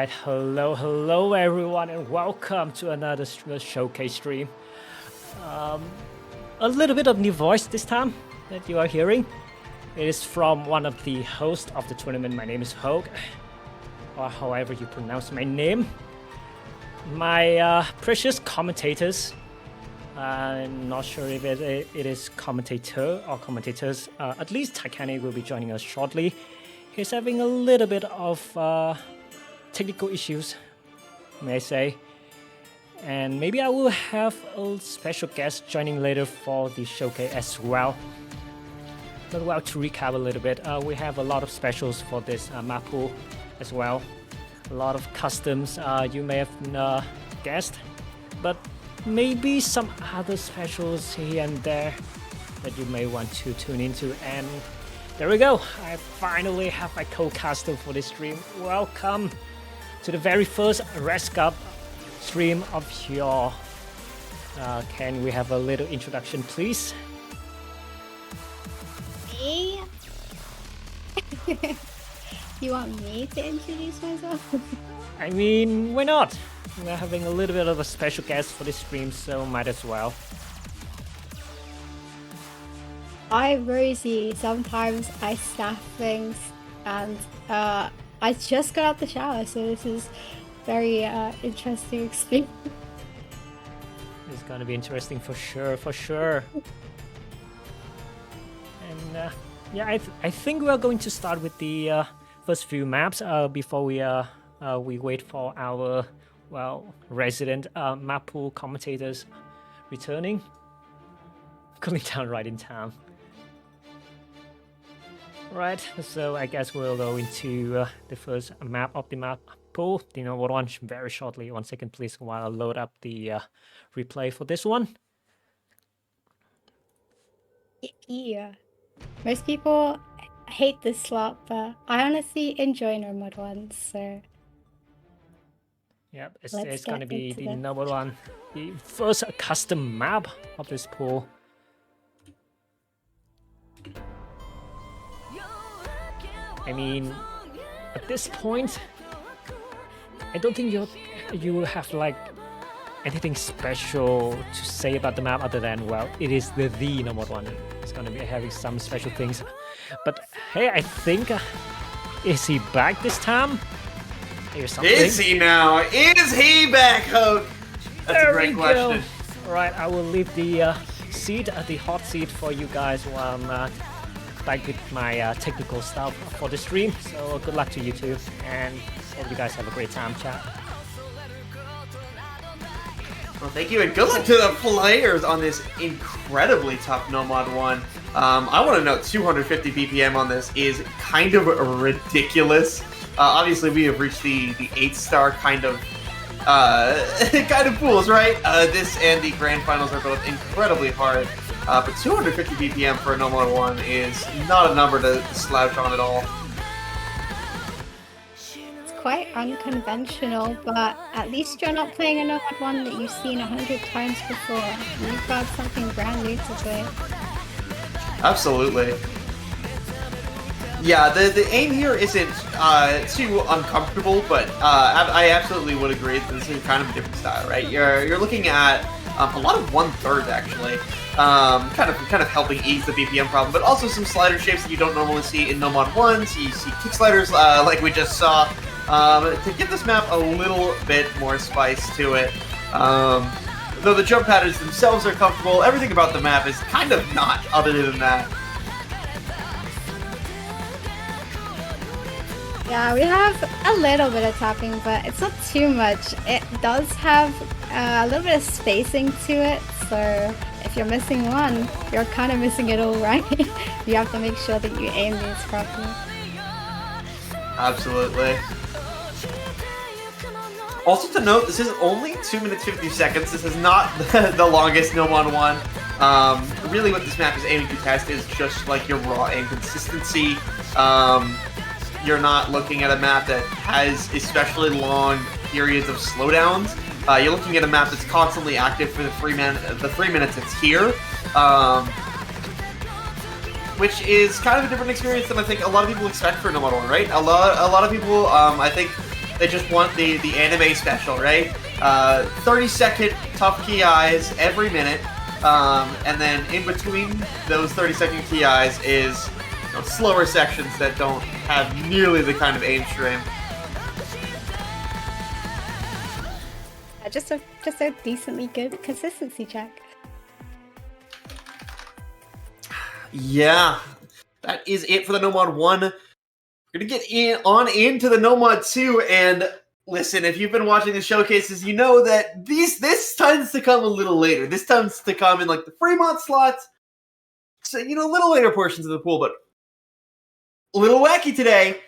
Alright, hello everyone, and welcome to another showcase stream. A little bit of new voice this time that you are hearing. It is from one of the hosts of the tournament. My name is Hogue, or however you pronounce my name. My precious commentators, I'm not sure if it is commentator or commentators, at least Titanic will be joining us shortly. He's having a little bit of technical issues, may I say. And maybe I will have a special guest joining later for the showcase as well. But well, to recap a little bit, we have a lot of specials for this Mappool as well. A lot of customs you may have guessed, but maybe some other specials here and there that you may want to tune into. And there we go, I finally have my co-caster for this stream. Welcome to the very first Res Cup stream of your... can we have a little introduction, please? Me? You want me to introduce myself? I mean, why not? We're having a little bit of a special guest for this stream, so might as well. I'm Rosie. Sometimes I staff things, and I just got out the shower, so this is very interesting experience. It's gonna be interesting for sure. And yeah, I think we are going to start with the first few maps before we wait for our resident Mappool commentators returning. Cooling down right in time. Right, so I guess we'll go into the first map of the Mappool, the number one, very shortly. 1 second, please, while I load up the replay for this one. Yeah. Most people hate this slot, but I honestly enjoy normal ones, so... Yep, it's going to be the number one, the first custom map of this pool. I mean, at this point, I don't think you have like anything special to say about the map other than, well, it is the number one. It's gonna be having some special things. But hey, I think is he back this time? Here's something. Is he now? Is he back, Hogue? That's a great question. Alright, I will leave the the hot seat for you guys while I'm back with my technical stuff for the stream. So good luck to you two, and hope you guys have a great time, chat. Well, thank you, and good luck to the players on this incredibly tough No Mod 1. I want to note 250 BPM on this is kind of ridiculous. Obviously, we have reached the 8-star kind of pools, right? This and the grand finals are both incredibly hard. But 250 BPM for a No Mod 1 is not a number to slouch on at all. It's quite unconventional, but at least you're not playing a No Mod 1 that you've seen 100 times before. You've got something brand new to play. Absolutely. Yeah, the aim here isn't too uncomfortable, but I absolutely would agree that this is kind of a different style, right? You're looking at a lot of 1/3 actually, kind of helping ease the BPM problem, but also some slider shapes that you don't normally see in No Mod 1s. You see kick sliders like we just saw, to give this map a little bit more spice to it. Though the jump patterns themselves are comfortable, everything about the map is kind of not other than that. Yeah, we have a little bit of tapping, but it's not too much. It does have a little bit of spacing to it, so if you're missing one, you're kind of missing it all, right? You have to make sure that you aim these properly. Absolutely. Also to note, this is only 2 minutes 50 seconds. This is not the longest No Mod 1. Really what this map is aiming to test is just like your raw aim consistency. You're not looking at a map that has especially long periods of slowdowns. You're looking at a map that's constantly active for the 3 minutes it's here. Which is kind of a different experience than I think a lot of people expect for No Mod 1, right? A lot of people, I think, They just want the anime special, right? 30-second tough key eyes every minute, and then in between those 30-second key eyes is slower sections that don't have nearly the kind of aim stream. Just a decently good consistency check. Yeah, that is it for the No Mod 1. We're gonna get into the No Mod 2, and listen, if you've been watching the showcases, you know that this tends to come a little later. This tends to come in like the Fremont slots, so little later portions of the pool, but a little wacky today.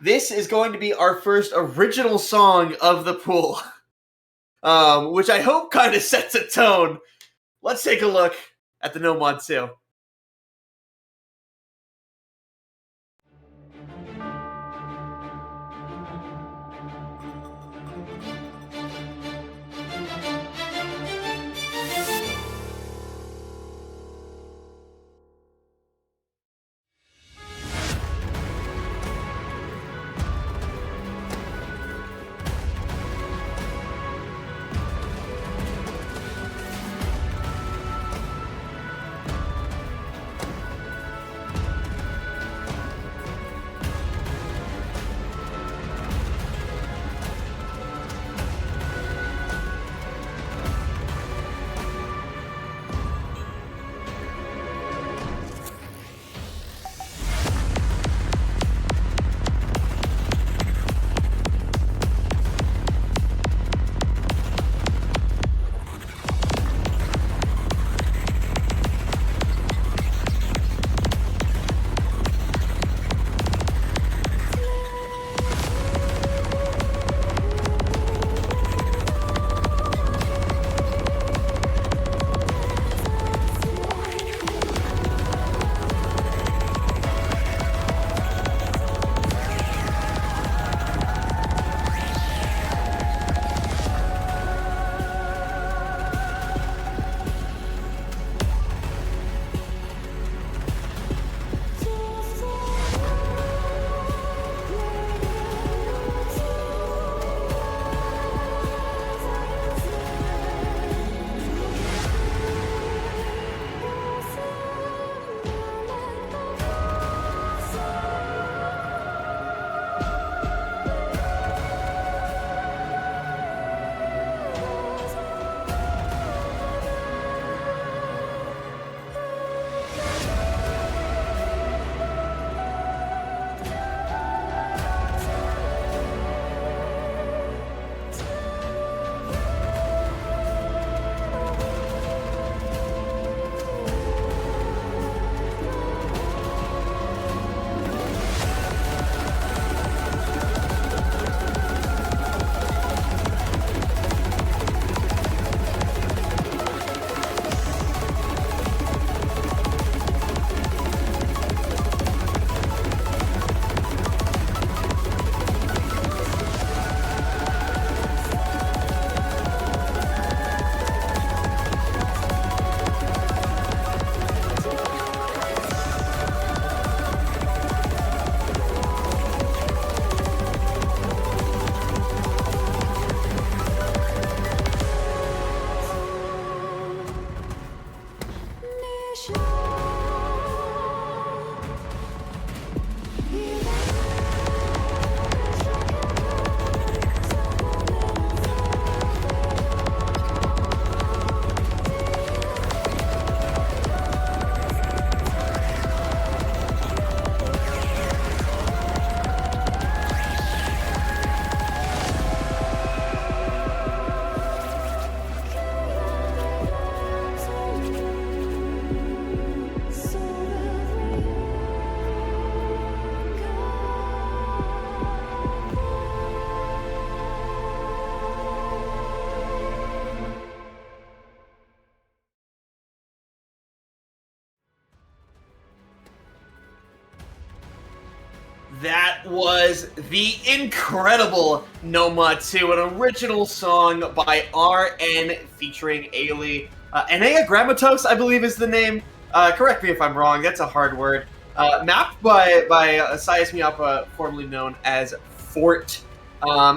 This is going to be our first original song of the pool, which I hope kind of sets a tone. Let's take a look at the No Mod 2. That was the incredible No Mod 2, an original song by RN featuring Ailey. Enea Grammatos, I believe is the name. Correct me if I'm wrong, that's a hard word. Mapped by Sias Miappa, formerly known as Fort.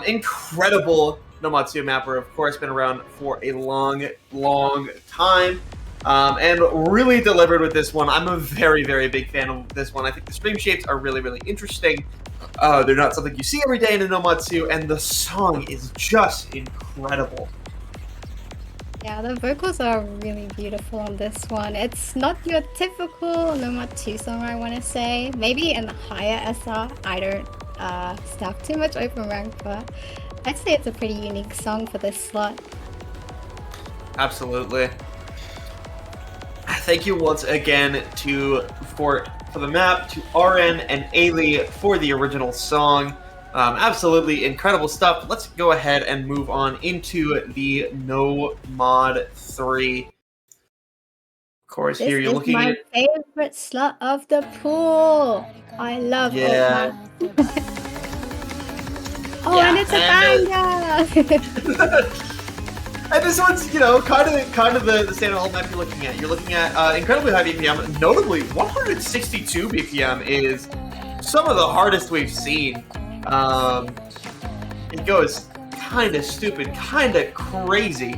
Incredible Nomatsu mapper, of course, been around for a long, long time. And really delivered with this one. I'm a very, very big fan of this one. I think the stream shapes are really, really interesting. They're not something you see every day in a Nomatsu, and the song is just incredible. Yeah, the vocals are really beautiful on this one. It's not your typical Nomatsu song, I want to say. Maybe in the higher SR, I don't staff too much open rank, but I'd say it's a pretty unique song for this slot. Absolutely. Thank you once again for the map, to RN and Ailey for the original song. Absolutely incredible stuff. Let's go ahead and move on into the No Mod 3. Of course, This here you're is looking my at... favorite slot of the pool. I love alt map. Oh, Yeah, and it's a banger! And this one's, you know, kind of the standard alt map you're looking at. You're looking at incredibly high BPM. Notably, 162 BPM is some of the hardest we've seen. It goes kind of stupid, kind of crazy.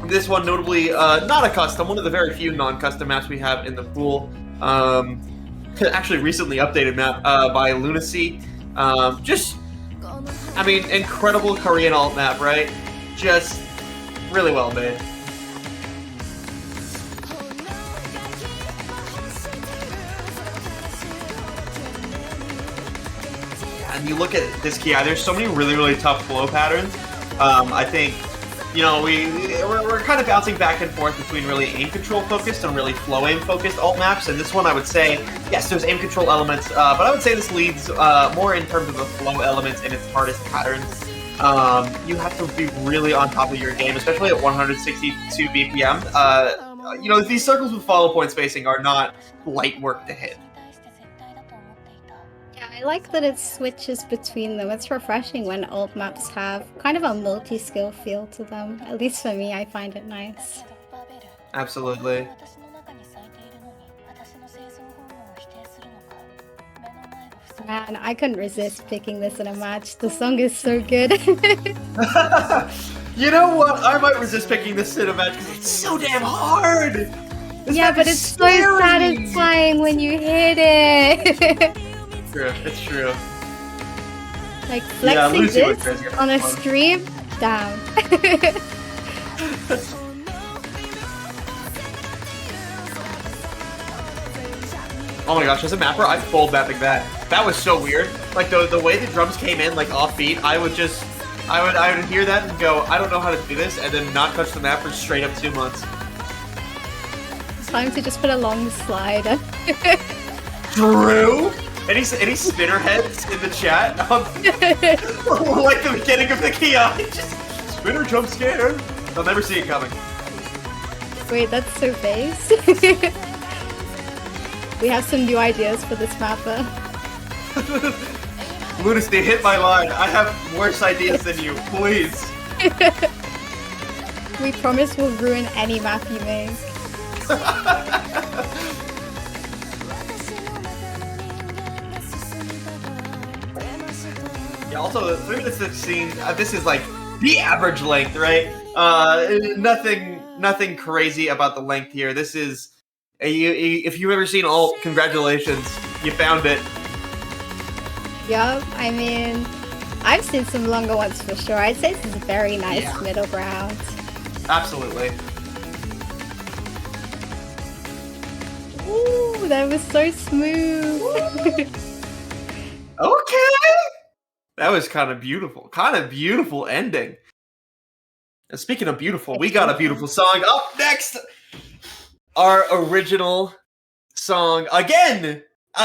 This one, notably, not a custom, one of the very few non-custom maps we have in the pool. Actually, recently updated map by Lunacy. I mean, incredible Korean alt map, right? Just really well made. And you look at this key, there's so many really, really tough flow patterns. I think, you know, we're kind of bouncing back and forth between really aim control focused and really flow aim focused alt maps. And this one, I would say, yes, there's aim control elements, but I would say this leads more in terms of the flow elements and its hardest patterns. You have to be really on top of your game, especially at 162 BPM. You know, these circles with follow point spacing are not light work to hit. Yeah, I like that it switches between them. It's refreshing when alt maps have kind of a multi-skill feel to them. At least for me, I find it nice. Absolutely. Man, I couldn't resist picking this in a match. The song is so good. You know what? I might resist picking this in a match because it's so damn hard! Yeah, but it's so satisfying when you hit it! True, it's true. Like, flexing this on a stream? Damn. Oh my gosh, as a mapper, I fold mapping that. That was so weird. Like, the way the drums came in, like, offbeat, I would hear that and go, I don't know how to do this, and then not touch the map for straight up 2 months. Time to just put a long slide. Drew? Any spinner heads in the chat? Like the beginning of the Ki, just spinner jump scare. They'll never see it coming. Wait, that's so base. We have some new ideas for this mapper. Lunacy, hit my line. I have worse ideas than you, please. We promise we'll ruin any map you make. Yeah, also, 3 minutes 16, this is like the average length, right? Nothing crazy about the length here. This is, if you've ever seen alt, congratulations, you found it. Yup, I mean, I've seen some longer ones for sure. I'd say this is a very nice middle ground. Absolutely. Ooh, that was so smooth. Okay. That was kind of beautiful. Kind of beautiful ending. And speaking of beautiful, we got a beautiful song up next. Our original song again.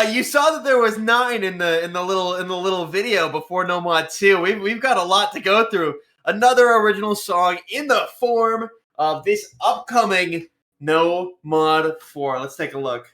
You saw that there was 9 in the little video before No Mod 2. We've got a lot to go through. Another original song in the form of this upcoming No Mod 4. Let's take a look.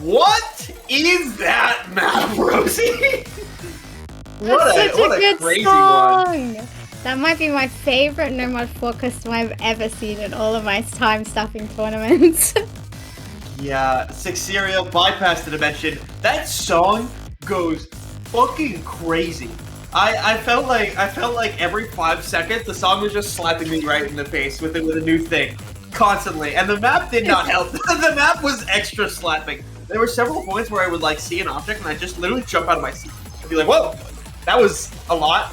What is that map, Rosie? That's such a good crazy song. one. That might be my favorite No Mod 4 custom I've ever seen in all of my time stuffing tournaments. Yeah, Sixeria bypassed the dimension. That song goes fucking crazy. I felt like every 5 seconds the song was just slapping me right in the face with a new thing. Constantly. And the map did not help. The map was extra slapping. There were several points where I would like see an object and I'd just literally jump out of my seat. I'd be like, whoa, that was a lot.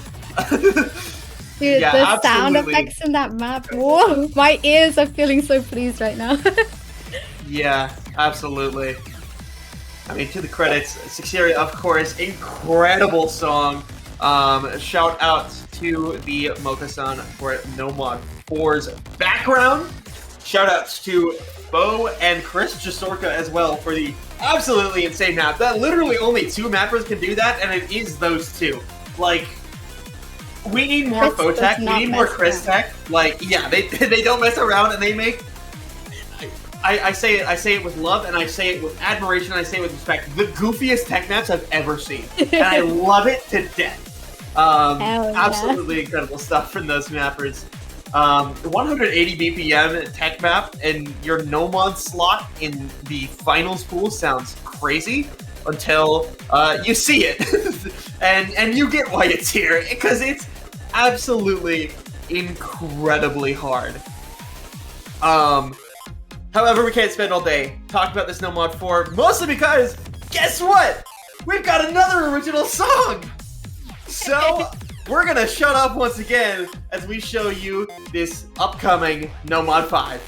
Dude, Yeah, the sound absolutely. effects in that map. Whoa, my ears are feeling so pleased right now. Yeah, absolutely. I mean, to the credits, Sixeria, of course, incredible song. Shout out to the Mocha-san for No Mod 4's background. Shout outs to Bo and Chris Jasorka as well for the absolutely insane map. That literally only 2 mappers can do that, and it is those 2. Like, we need more Chris Photech, does we not need more mess Chris Tech. Like, yeah, they don't mess around, and they make... I say it with love, and I say it with admiration, and I say it with respect. The goofiest tech maps I've ever seen, and I love it to death. Yeah. Absolutely incredible stuff from those mappers. 180 BPM tech map, and your no mod slot in the finals pool sounds crazy until you see it, and you get why it's here, because it's absolutely incredibly hard. However, we can't spend all day talking about this No Mod 4, mostly because, guess what? We've got another original song! So, we're gonna shut up once again as we show you this upcoming No Mod 5.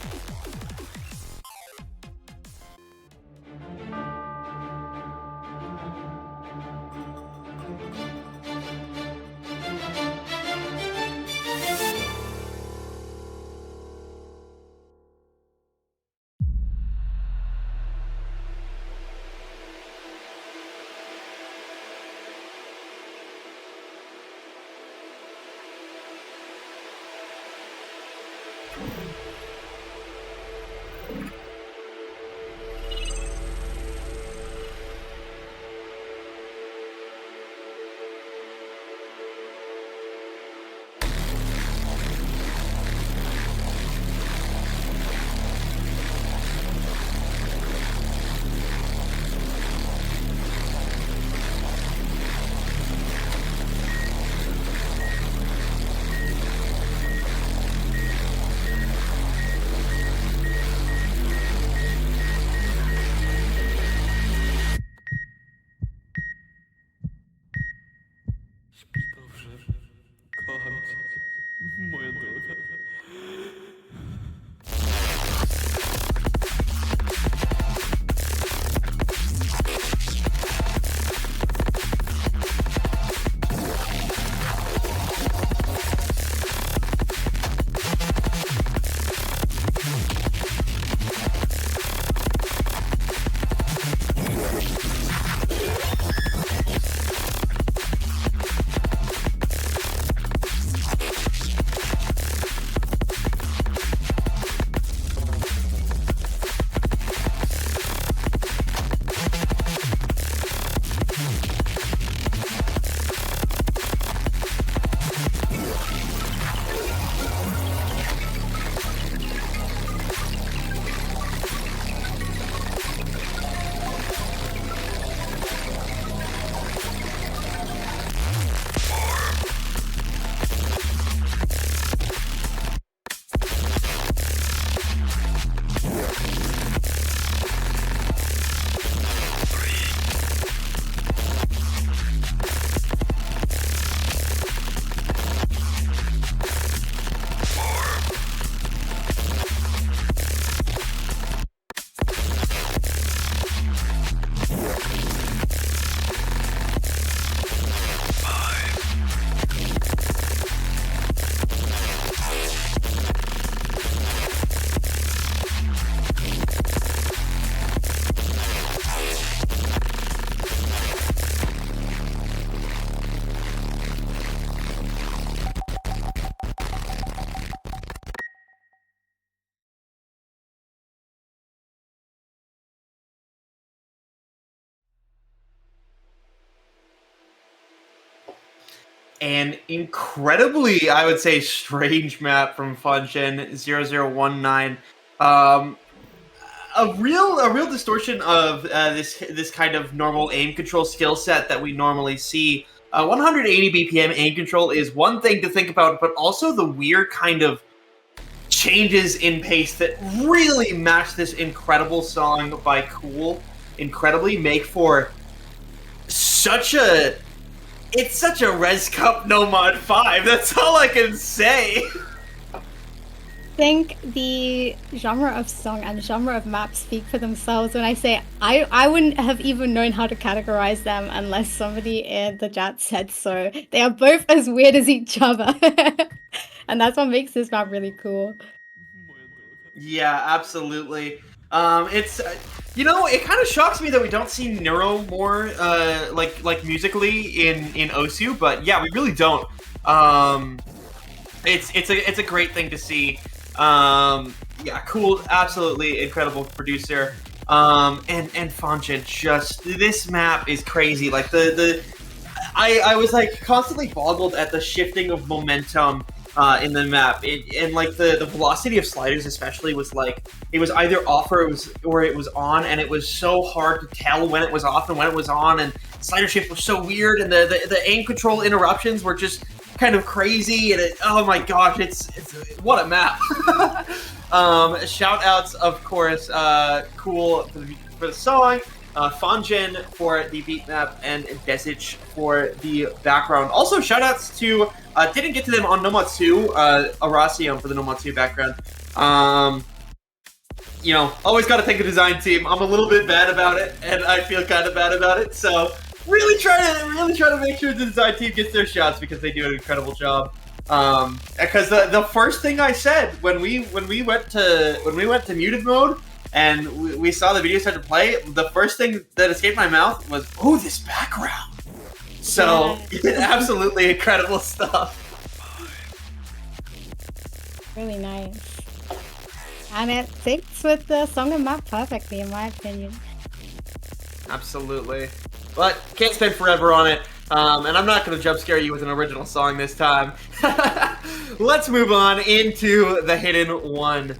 an incredibly, I would say, strange map from Function 0019. A real distortion of this kind of normal aim control skill set that we normally see. 180 BPM aim control is one thing to think about, but also the weird kind of changes in pace that really match this incredible song by Cool incredibly, make for such a Res Cup No Mod 5. That's all I can say. I think the genre of song and genre of map speak for themselves. When I say I wouldn't have even known how to categorize them unless somebody in the chat said so. They are both as weird as each other. And that's what makes this map really cool. Yeah, absolutely. It's it kind of shocks me that we don't see Neuro more like musically in Osu, but yeah, we really don't. It's a great thing to see. Yeah, Cool, absolutely incredible producer. And Fonja, just this map is crazy. Like I was like constantly boggled at the shifting of momentum in the map, and like the velocity of sliders especially was like it was either off or it was on, and it was so hard to tell when it was off and when it was on, and slider shift was so weird, and the aim control interruptions were just kind of crazy, and oh my gosh, it's what a map. Shout outs, of course, Cool for the song, Fanjin for the beat map, and Desic for the background. Also, shout outs to didn't get to them on Nomad 2, Arasium for the Nomad 2 background. Always got to thank the design team. I'm a little bit bad about it, and I feel kind of bad about it. So really try to make sure the design team gets their shots because they do an incredible job. Because the first thing I said when we went to muted mode and we saw the video start to play, the first thing that escaped my mouth was, "Oh, this background." So absolutely incredible stuff. Really nice. And it fits with the song and map perfectly, in my opinion. Absolutely. But can't spend forever on it. And I'm not going to jump scare you with an original song this time. Let's move on into the hidden one.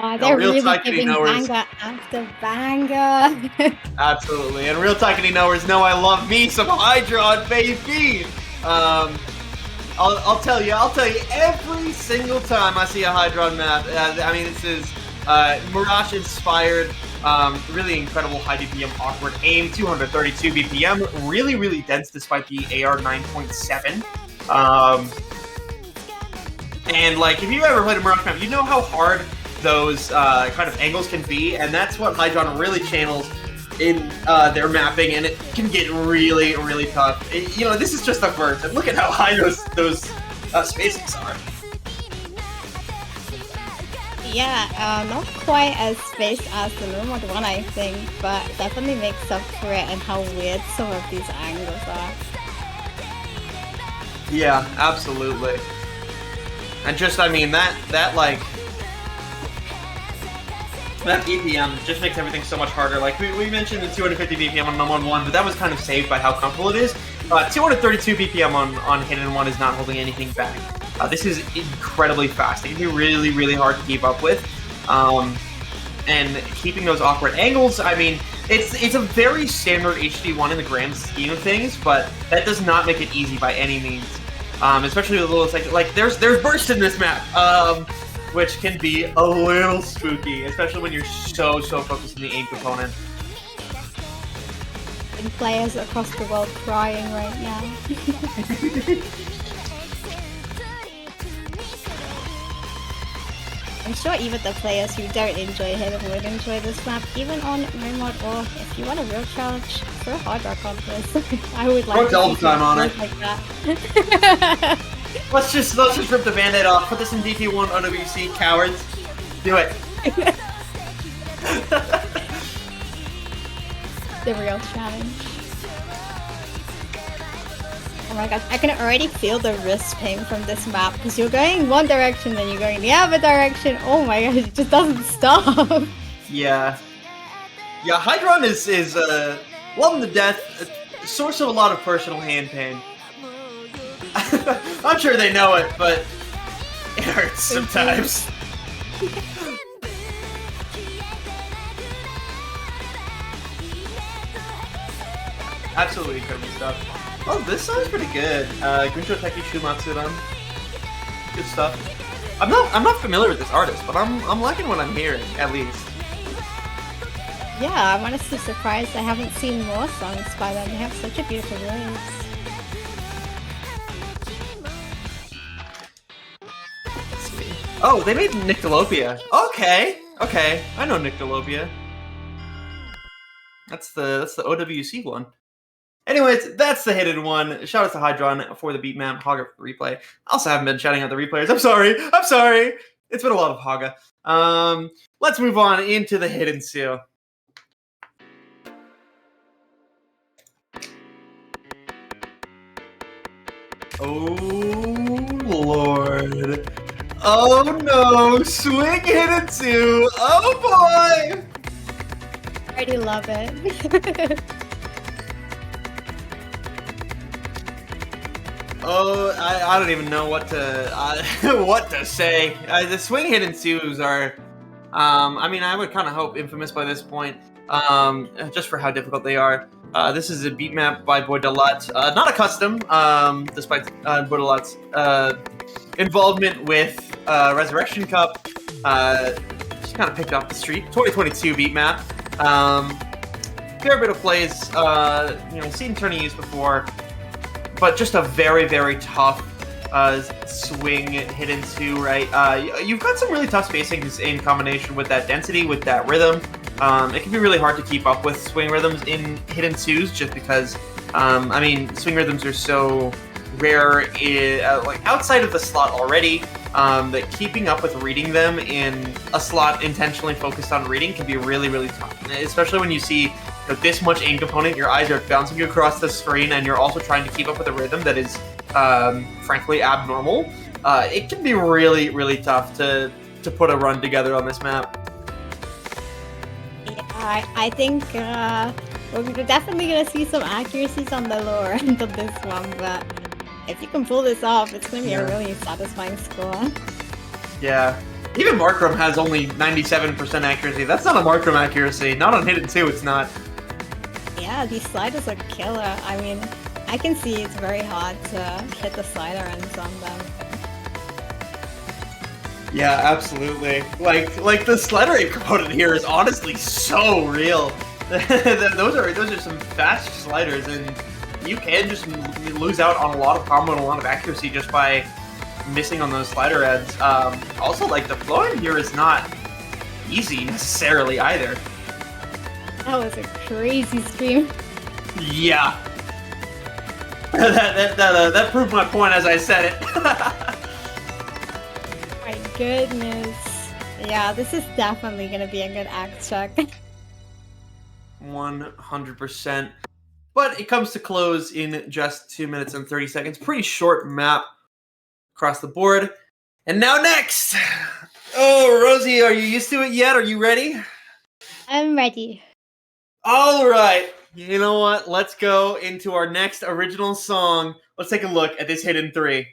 Oh, they're really giving banger after banger. Absolutely. And real Taikani knowers know I love me some Hydron, baby. I'll tell you every single time I see a Hydron map. I mean, this is Mirage inspired, really incredible high BPM awkward aim, 232 BPM, really dense despite the AR 9.7. And like, if you ever played a Mirage map, you know how hard those kind of angles can be, and that's what Hydron really channels in their mapping, and it can get really tough. This is just the first, and look at how high those spacings are. Yeah, not quite as spaced as the normal one, I think, but definitely makes up for it and how weird some of these angles are. Yeah, absolutely. And just, I mean, that BPM just makes everything so much harder. Like, we mentioned the 250 BPM on Number 1, but that was kind of saved by how comfortable it is. 232 BPM on Hidden 1 is not holding anything back. This is incredibly fast. It can be really hard to keep up with. And keeping those awkward angles, I mean, it's a very standard HD1 in the grand scheme of things, but that does not make it easy by any means. Especially with a little, like there's bursts in this map, which can be a little spooky, especially when you're so focused on the aim component. And players across the world crying right now. I'm sure even the players who don't enjoy Hidden would enjoy this map, even on Remote, or if you want a real challenge, throw hard rock on this. I would like to see time on it. Like that. Let's just rip the band-aid off. Put this in DP1 OWC, cowards. Do it. The real challenge. Oh my gosh, I can already feel the wrist pain from this map because you're going one direction, then you're going the other direction. Oh my gosh, it just doesn't stop. Yeah. Yeah, Hydron is love them to death. A source of a lot of personal hand pain. I'm sure they know it, but it hurts sometimes. Absolutely incredible stuff. Oh, this sounds pretty good. Gunsho Teki Shumatsuran. Good stuff. I'm not familiar with this artist, but I'm liking what I'm hearing, at least. Yeah, I'm honestly surprised I haven't seen more songs by them. They have such a beautiful voice. Oh, they made Nyctalopia. Okay, I know Nyctalopia. That's the OWC one. Anyways, that's the hidden one. Shout out to Hydron for the beat map, Haga for the replay. I also haven't been shouting out the replayers. I'm sorry. It's been a lot of Haga. Let's move on into the hidden seal. Oh Lord. Oh no, swing hidden two. Oh boy. I already love it. Oh, I don't even know what to say. The swing hidden twos are, I mean, I would kind of hope infamous by this point, just for how difficult they are. This is a beat map by Boydalat, not a custom, despite Boydalat's involvement with Resurrection Cup. Just kind of picked off the street. 2022 beat map. Fair bit of plays, seen Tourney use before, but just a very, very tough swing hidden two, right? You've got some really tough spacings in combination with that density, with that rhythm. It can be really hard to keep up with swing rhythms in hidden twos, just because, I mean, swing rhythms are so rare, like outside of the slot already, that keeping up with reading them in a slot intentionally focused on reading can be really, really tough. Especially when you see this much aim component, your eyes are bouncing across the screen, and you're also trying to keep up with a rhythm that is, frankly, abnormal. It can be really, really tough to put a run together on this map. Yeah, I think we're definitely going to see some accuracies on the lower end of this one, but if you can pull this off, it's going to be a really satisfying score. Yeah. Even Markram has only 97% accuracy. That's not a Markram accuracy. Not on hidden two, it's not. Yeah, these sliders are killer. I mean, I can see it's very hard to hit the slider ends on them. Yeah, absolutely. Like the slider aim component here is honestly so real. those are some fast sliders, and you can just lose out on a lot of combo and a lot of accuracy just by missing on those slider ends. Also, like, the flowing here is not easy necessarily either. That was a crazy scream. Yeah. that proved my point as I said it. My goodness. Yeah, this is definitely going to be a good act check. 100%. But it comes to close in just 2 minutes and 30 seconds. Pretty short map across the board. And now next! Oh, Rosie, are you used to it yet? Are you ready? I'm ready. All right. You know what? Let's go into our next original song. Let's take a look at this hidden three.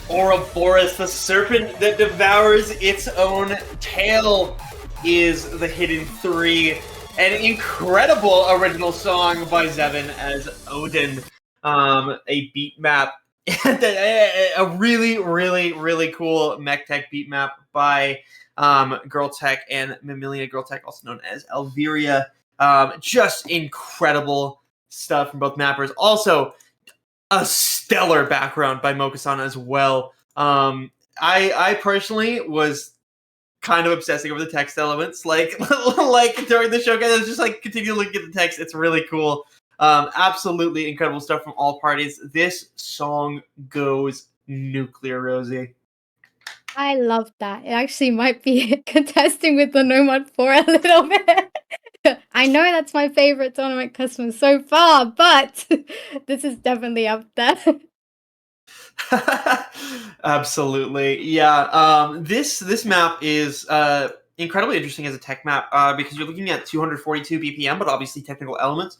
Ouroboros, the serpent that devours its own tail, is the Hidden 3. An incredible original song by Zevin as Odin. A beat map. A really, really, really cool mech tech beat map by Girl Tech and Mammalia Girl Tech, also known as Elviria. Just incredible stuff from both mappers. Also, a stellar background by Mokusana as well. I personally was kind of obsessing over the text elements, like during the show, guys. I was just like continue looking at the text. It's really cool. Absolutely incredible stuff from all parties. This song goes nuclear, Rosie. I love that. It actually might be contesting with the Nomad 4 a little bit. I know that's my favorite tournament custom so far, but this is definitely up there. Absolutely, yeah. This map is incredibly interesting as a tech map because you're looking at 242 BPM, but obviously technical elements.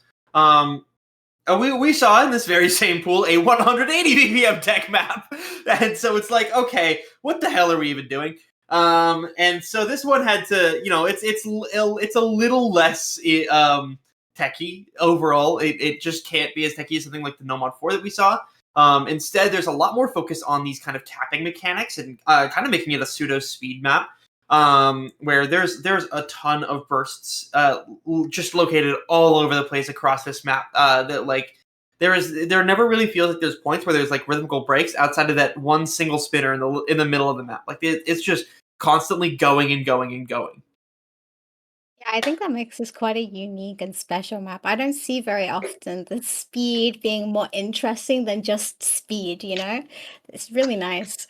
We saw in this very same pool a 180 BPM tech map, and so it's like, okay, what the hell are we even doing? And so this one had to, it's a little less techy overall. It just can't be as techy as something like the Nomad 4 that we saw. Instead, there's a lot more focus on these kind of tapping mechanics and kind of making it a pseudo speed map, where there's a ton of bursts just located all over the place across this map. That like there never really feels like there's points where there's like rhythmical breaks outside of that one single spinner in the middle of the map. Like it's just constantly going and going and going. Yeah, I think that makes this quite a unique and special map. I don't see very often the speed being more interesting than just speed, you know? It's really nice.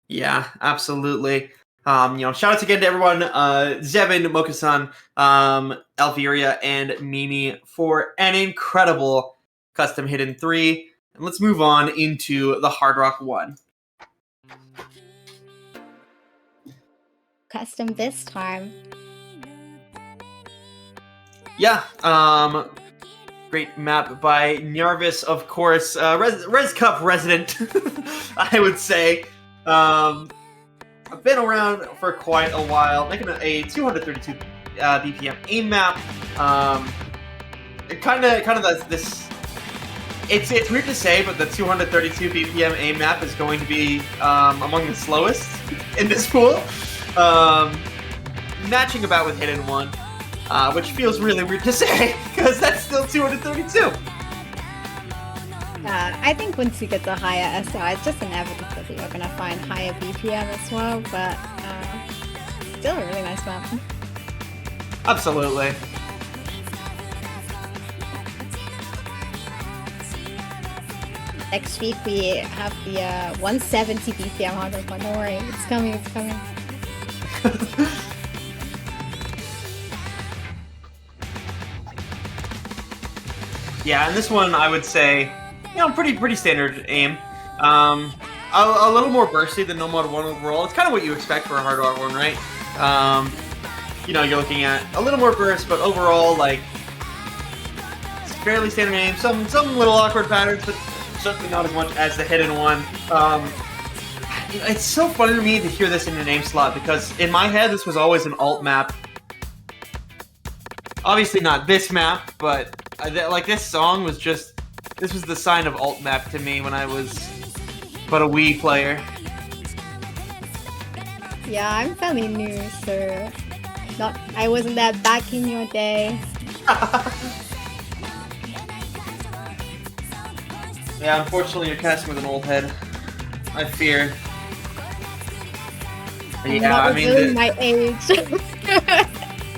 Yeah, absolutely. Shout outs again to everyone, Zevin, Mokusan, Elviria, and Mimi for an incredible custom Hidden 3. And let's move on into the Hard Rock 1. Custom this time. Yeah, great map by Nyarvis, of course. Res Cup resident, I would say. I've been around for quite a while, making a 232 BPM aim map. It kind of this. It's weird to say, but the 232 BPM aim map is going to be among the slowest in this pool, matching about with Hidden 1, which feels really weird to say because that's still 232. I think once you get the higher SR, it's just inevitable that you're going to find higher BPM as well, but still a really nice map. Absolutely. Next week we have the 170 BPM hard rock one. Don't worry, it's coming, it's coming. Yeah, and this one I would say, pretty standard aim. A little more bursty than Nomad 1 overall. It's kind of what you expect for a Hard Rock 1, right? You're looking at a little more burst, but overall, like, it's fairly standard aim. Some little awkward patterns, but certainly not as much as the Hidden 1. It's so funny to me to hear this in your name slot, because in my head, this was always an alt map. Obviously not this map, but this song was this was the sign of alt map to me when I was but a Wii player. Yeah, I'm fairly new, so I wasn't that back in your day. Yeah, unfortunately you're casting with an old head. I fear. I'm not revealing my age.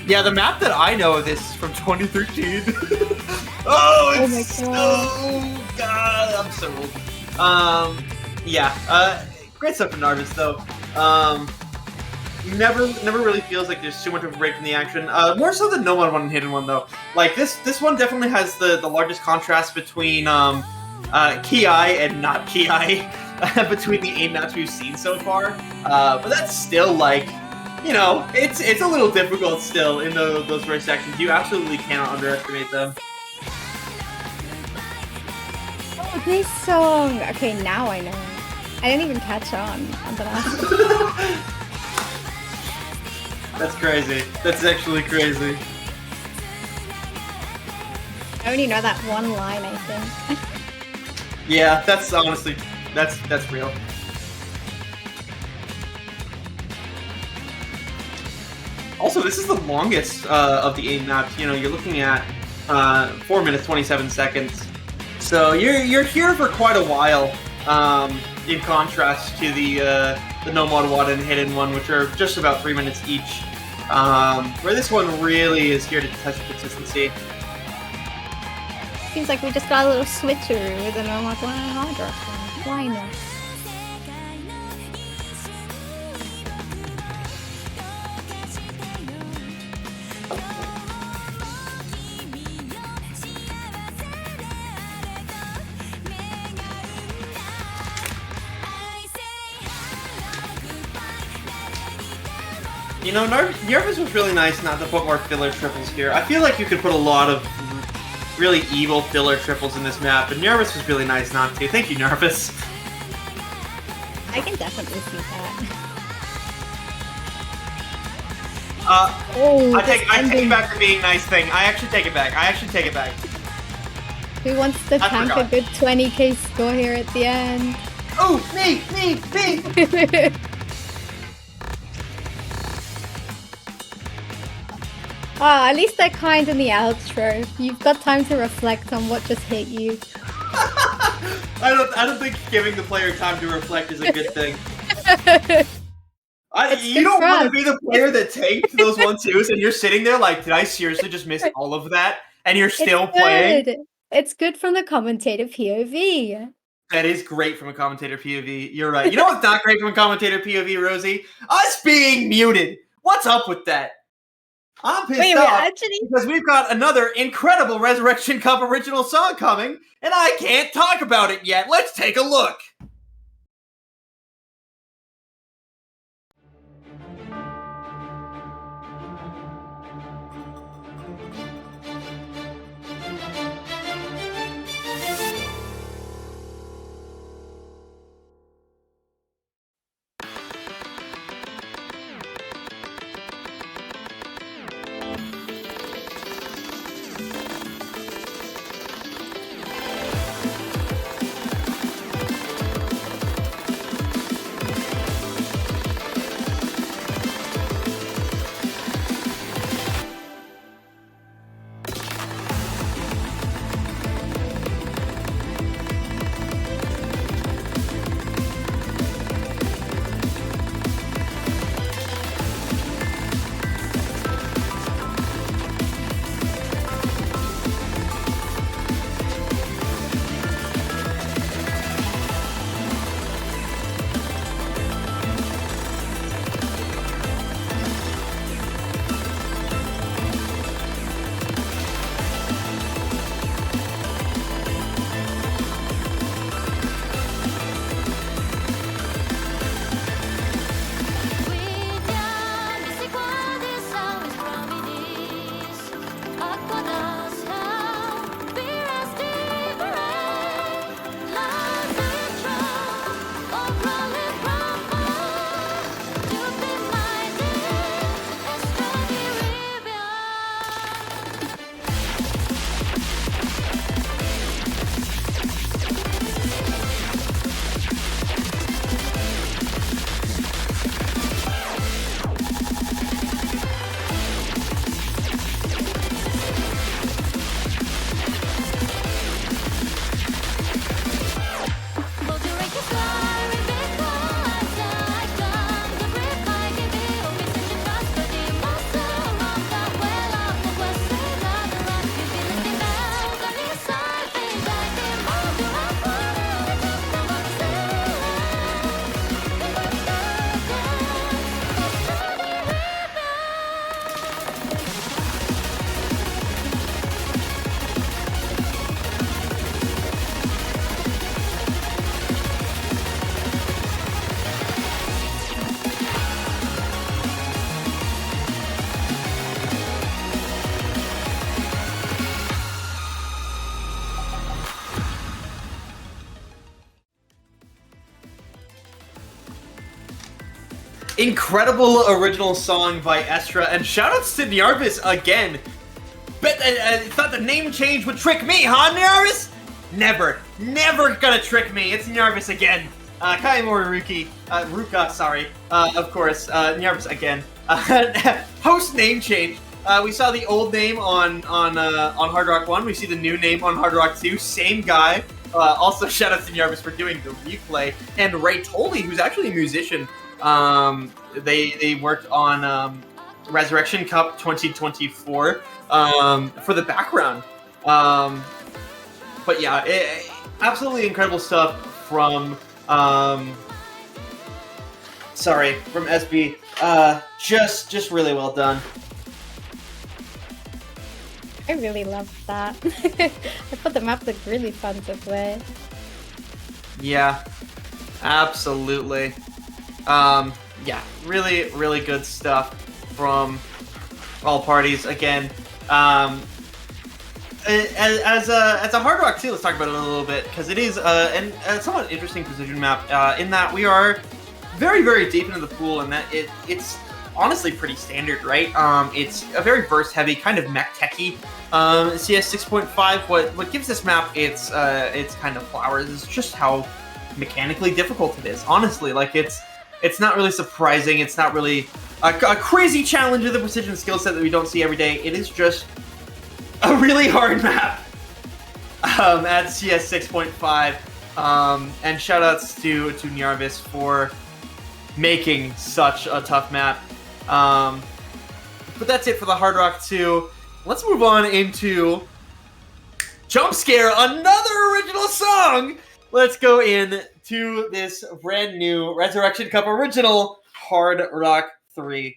Yeah, the map that I know of this is from 2013. Oh, it's God, I'm so old. Great stuff from Narvis though. Never really feels like there's too much of a break from the action. More so than Nomad 1 and Hidden 1 though. Like this one definitely has the largest contrast between Ki and not Ki. between the 8 maps we've seen so far. But that's still like, you know, it's a little difficult still in those first sections. You absolutely cannot underestimate them. Oh, this song! Okay, now I know. I didn't even catch on the last one. That's crazy. That's actually crazy. I only know that one line, I think. Yeah, that's honestly, that's real. Also, this is the longest of the 8 maps. You know, you're looking at 4 minutes 27 seconds. So you're here for quite a while. In contrast to the No Mod 1 and Hidden one, which are just about 3 minutes each. Where this one really is here to test consistency. Seems like we just got a little switcheroo with the normal one and hard rock one. Why not? You know, Nervous was really nice not to put more filler triples here. I feel like you could put a lot of really evil filler triples in this map, but Nervous was really nice not to. Thank you, Nervous. I can definitely see that. I take back the being nice thing. I actually take it back. Who wants to tank a good 20k score here at the end? Oh, me! Ah, at least they're kind in the outro. You've got time to reflect on what just hit you. I don't think giving the player time to reflect is a good thing. You don't want to be the player that tanked those 1-2s and you're sitting there like, did I seriously just miss all of that? And you're still playing? It's good from the commentator POV. That is great from a commentator POV. You're right. You know what's not great from a commentator POV, Rosie? Us being muted. What's up with that? I'm pissed off because we've got another incredible Resurrection Cup original song coming, and I can't talk about it yet. Let's take a look. Incredible original song by Estra, and shoutouts to Nyarvis again. Bet thought the name change would trick me, huh, Nyarvis? Never gonna trick me. It's Nyarvis again. Kaimori Ruka, sorry. Of course, Nyarvis again. Host name change. We saw the old name on Hard Rock 1. We see the new name on Hard Rock 2. Same guy. Also, shout out to Nyarvis for doing the replay, and Ray Tolley, who's actually a musician. They worked on Resurrection Cup 2024 for the background. But yeah, absolutely incredible stuff from from SB. Just really well done. I really love that. I thought the map looked really fun to play. Yeah, absolutely. Yeah, really good stuff from all parties. Again, as a Hard Rock 2, let's talk about it a little bit, because it is a somewhat interesting position map in that we are very deep into the pool, and that it's honestly pretty standard, right? It's a very burst heavy, kind of mech techy CS 6.5. What gives this map its kind of flowers is just how mechanically difficult it is. Honestly, like it's not really surprising. It's not really a crazy challenge of the precision skill set that we don't see every day. It is just a really hard map at CS 6.5. And shoutouts to Nyarvis for making such a tough map. But that's it for the Hard Rock 2. Let's move on into Jump Scare, another original song. Let's go in to this brand new Resurrection Cup original, Hard Rock 3.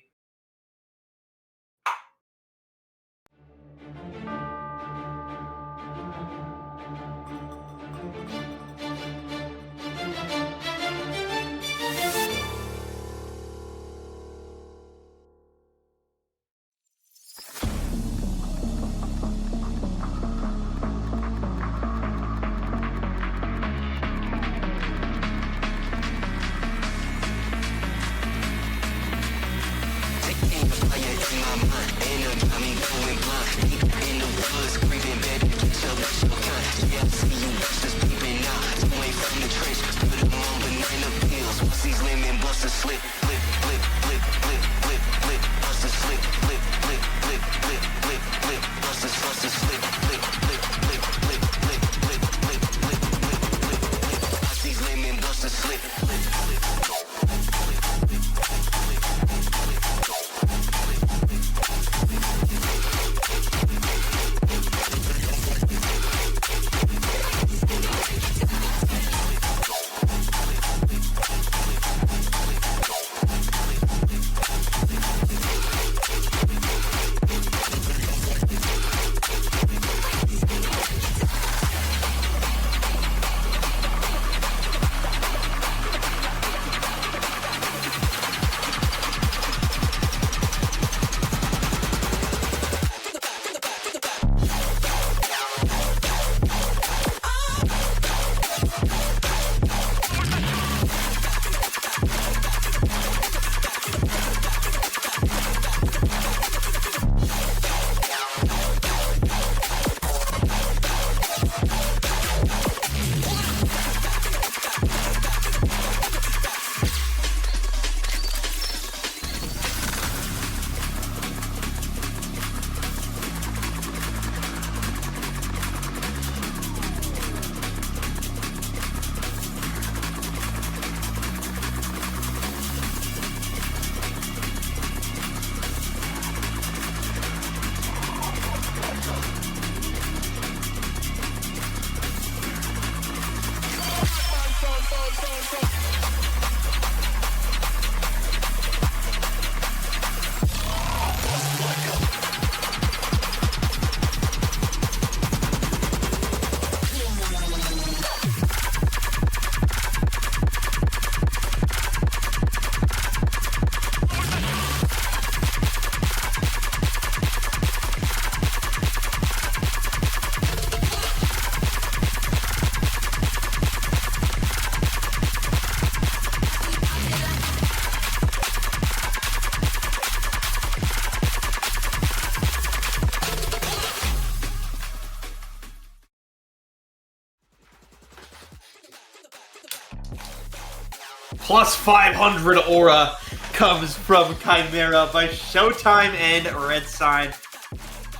plus 500 aura comes from Chimera by Showtime and Red Sign.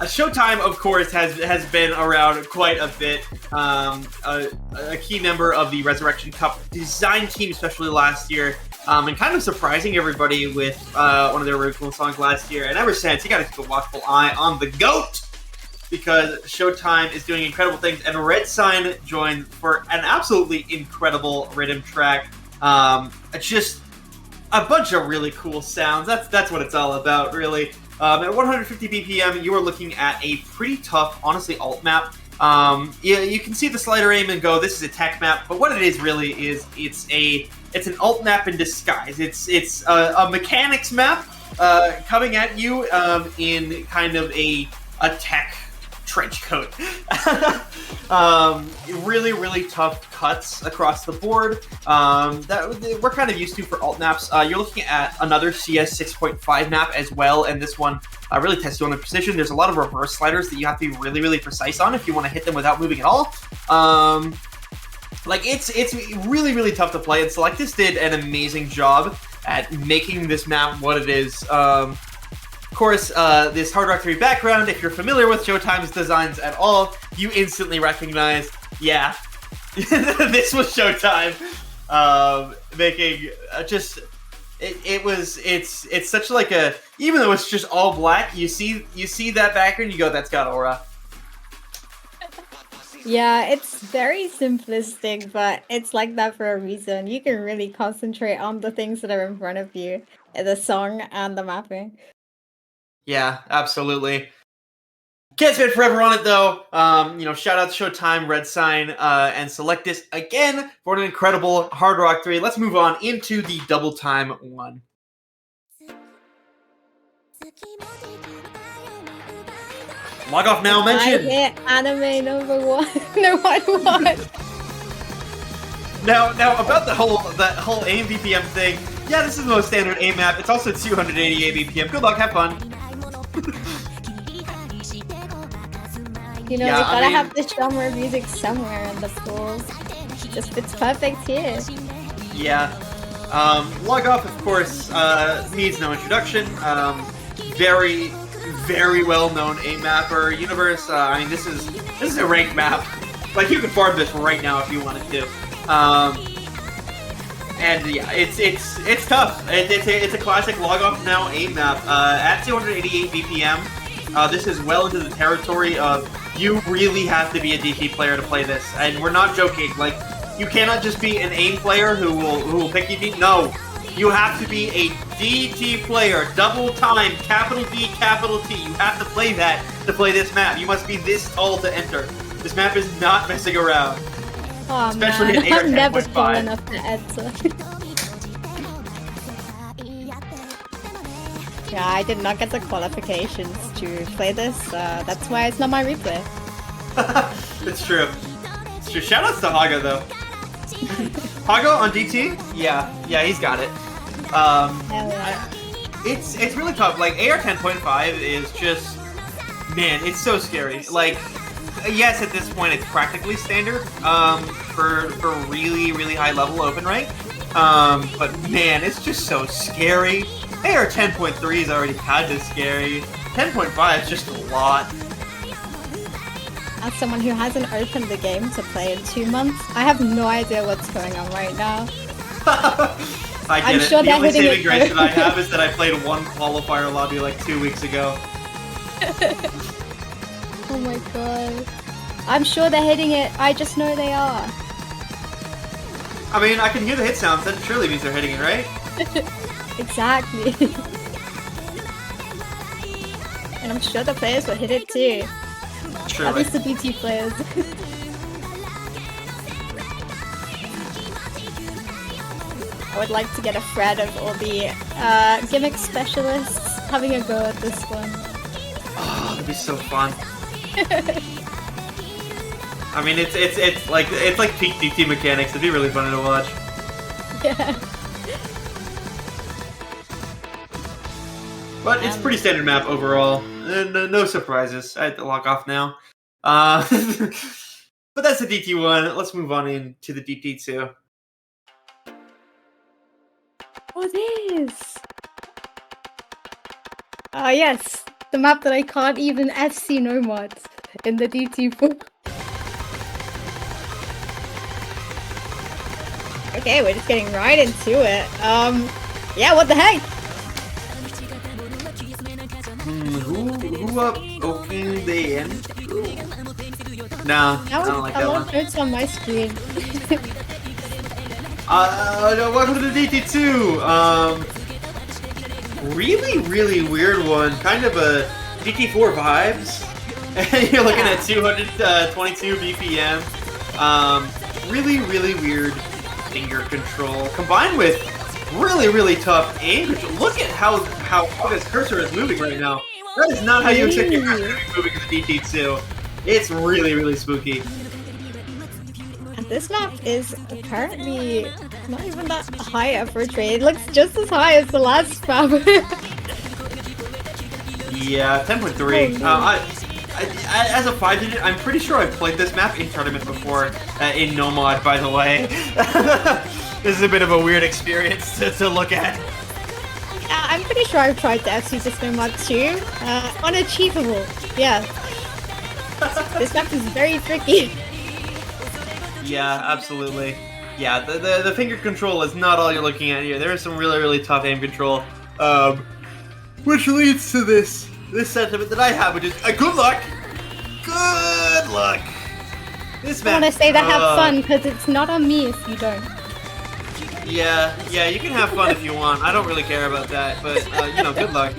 Showtime, of course, has been around quite a bit. A key member of the Resurrection Cup design team, especially last year, and kind of surprising everybody with one of their original songs last year. And ever since, you got to keep a watchful eye on the GOAT, because Showtime is doing incredible things. And Red Sign joined for an absolutely incredible rhythm track. Just a bunch of really cool sounds. That's what it's all about, really. At 150 BPM, you are looking at a pretty tough, honestly, alt map. You can see the slider aim and go, this is a tech map, but what it is really is it's an alt map in disguise. It's a mechanics map coming at you in kind of a tech trench coat. Really, really tough cuts across the board that we're kind of used to for alt maps. You're looking at another CS 6.5 map as well, and this one really tests you on the precision. There's a lot of reverse sliders that you have to be really, really precise on if you want to hit them without moving at all. It's really, really tough to play, and Selectus did an amazing job at making this map what it is. Of course, this Hard Rock 3 background, if you're familiar with Showtime's designs at all, you instantly recognize, yeah, this was Showtime. Making it's such like a, even though it's just all black, you see that background, you go, that's got aura. Yeah, it's very simplistic, but it's like that for a reason. You can really concentrate on the things that are in front of you, the song and the mapping. Yeah, absolutely. Can't spend forever on it, though. Shout out to Showtime, Red Sign, and Selectus again for an incredible Hard Rock 3. Let's move on into the double time one. Log off now mention. I hit anime number one. No one won. Now about that whole aim BPM thing. Yeah, this is the most standard aim map. It's also 288 BPM. Good luck, have fun. You gotta have the genre music somewhere in the pool. Just fits perfect here. Yeah. Log off, of course, needs no introduction. Very, very well-known aim mapper universe. This is a ranked map. Like, you can farm this right now if you wanted to. And yeah, it's tough. It's a classic log off now aim map. At 288 BPM, this is well into the territory of you really have to be a DT player to play this, and we're not joking. Like, you cannot just be an aim player who will pick DT. No, you have to be a DT player, double time, capital D, capital T. You have to play that to play this map. You must be this tall to enter. This map is not messing around. Oh, especially man. in 8 or I'm never 10.5. tall enough to enter. Yeah, I did not get the qualifications to play this. That's why it's not my replay. It's true. It's true. Shoutouts to Haga though. Haga on DT? Yeah, he's got it. Hell yeah. It's really tough. Like, AR 10.5 is just, man, it's so scary. Like, yes, at this point it's practically standard for really, really high level open rank. But man, it's just so scary. AR 10.3 is already kind of scary. 10.5 is just a lot. As someone who hasn't opened the game to play in 2 months, I have no idea what's going on right now. I get I'm it. sure The only hitting saving it grace through. that I have is that I played one qualifier lobby like 2 weeks ago. Oh my god. I'm sure they're hitting it, I just know they are. I mean, I can hear the hit sounds, that surely means they're hitting it, right? Exactly. And I'm sure the players will hit it too. At Surely. least the BT players. I would like to get a thread of all the gimmick specialists having a go at this one. Oh, that'd be so fun. I mean, it's like peak DT mechanics. It'd be really fun to watch. Yeah. But it's pretty standard map overall. No surprises. I have to log off now. But that's the DT1. Let's move on into the DT2. Oh, this! Ah, yes! The map that I can't even FC no mods in the DT4. Okay, we're just getting right into it. Yeah, what the heck? Who up opening the end? Nah, I don't like a that lot one. of notes on my screen. Welcome to the DT2. Really weird one. Kind of a DT4 vibes. You're looking at 222 BPM. Really weird finger control combined with really tough aim control. Look at how this cursor is moving right now. That is not how you expect your cursor to be moving in the DT2. It's really spooky. And this map is apparently not even that high effort rate. It looks just as high as the last map. Yeah, 10.3. As a 5-digit, I'm pretty sure I've played this map in tournament before, in no mod, by the way. This is a bit of a weird experience to look at. I'm pretty sure I've tried the FC this no mod too. Unachievable. Yeah. This map is very tricky. Yeah, absolutely. Yeah, the finger control is not all you're looking at here. There is some really tough aim control, which leads to this sentiment that I have, which is good luck. Good luck. This map. I want to say that have fun because it's not on me if you don't. Yeah, you can have fun if you want. I don't really care about that, but good luck.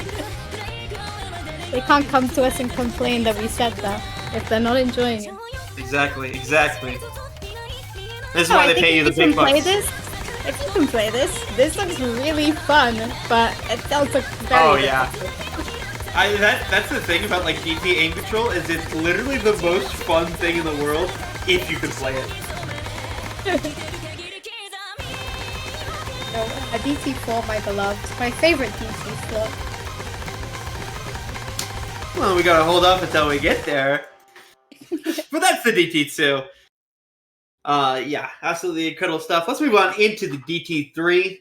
They can't come to us and complain that we said that if they're not enjoying it. Exactly. This is why they pay you the big bucks. If you can play this looks really fun, but it does look very difficult. That's the thing about like DT aim control is it's literally the most fun thing in the world if you can play it. No, a DT4, my beloved, my favorite DT slot. Well, we gotta hold off until we get there. But that's the DT2. Yeah, absolutely incredible stuff. Let's move on into the DT3.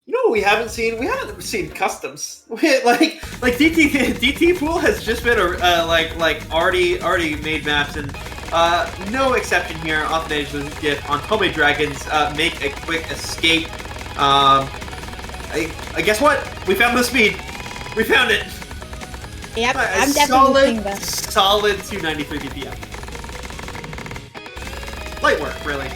You know what we haven't seen? We haven't seen customs. like DT Pool has just been already made maps, and no exception here. Off the edge of the gift on Homemade Dragons. Make a quick escape. I guess what? We found the speed. We found it. Yep, I'm definitely seeing that. Solid 293 BPM. Light work, really.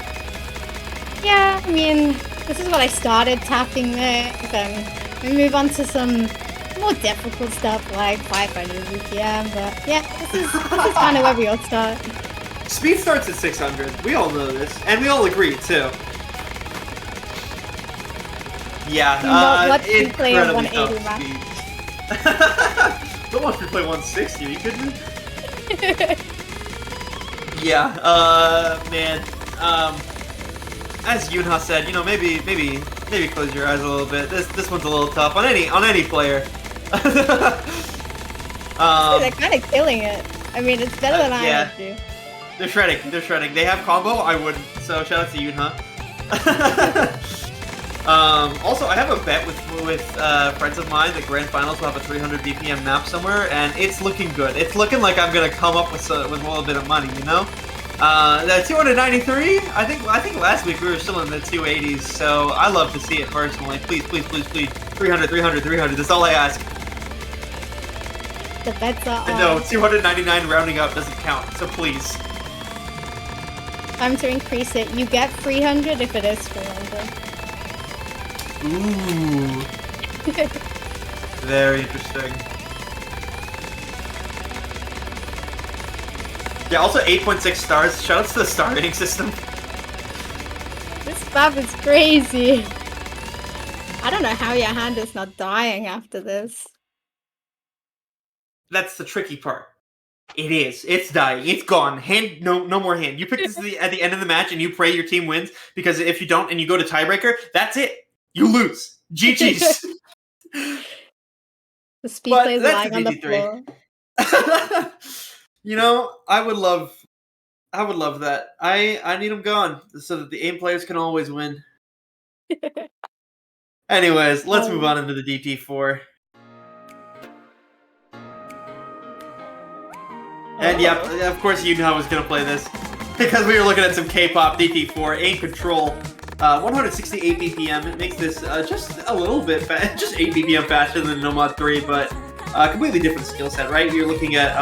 Yeah, I mean, this is what I started tapping with, and we move on to some more difficult stuff like 500 BPM, but yeah, this is kind of where we all start. Speed starts at 600. We all know this, and we all agree, too. Yeah, let's play a 180 map. Don't want to play 160, are you kidding me? Yeah, man. As Yunha said, maybe close your eyes a little bit. This one's a little tough on any player. They're kind of killing it. I mean, it's better than I would do. They're shredding. They have combo, I wouldn't. So shout out to Yunha. Also, I have a bet with friends of mine that Grand Finals will have a 300 BPM map somewhere, and it's looking good. It's looking like I'm gonna come up with a little bit of money, you know. The 293. I think last week we were still in the 280s, so I love to see it personally. Please. 300. That's all I ask. The bets are on. No, 299 rounding up doesn't count. So please. Time to increase it. You get 300 if it is 300. Ooh. Very interesting. Yeah, also 8.6 stars. Shout out to the star rating system. This map is crazy. I don't know how your hand is not dying after this. That's the tricky part. It is. It's dying. It's gone. Hand. No more hand. You pick this at the end of the match and you pray your team wins, because if you don't and you go to tiebreaker, that's it. You lose. GG's. The speed plays lying on the floor. You know, I would love that. I need them gone so that the aim players can always win. Anyways, let's move on into the DT4. And yeah, of course you knew I was gonna play this because we were looking at some K-pop DT4 Aim Control, 168 BPM. It makes this just a little bit just 8 BPM faster than Nomad 3, but completely different skill set, right? You're looking at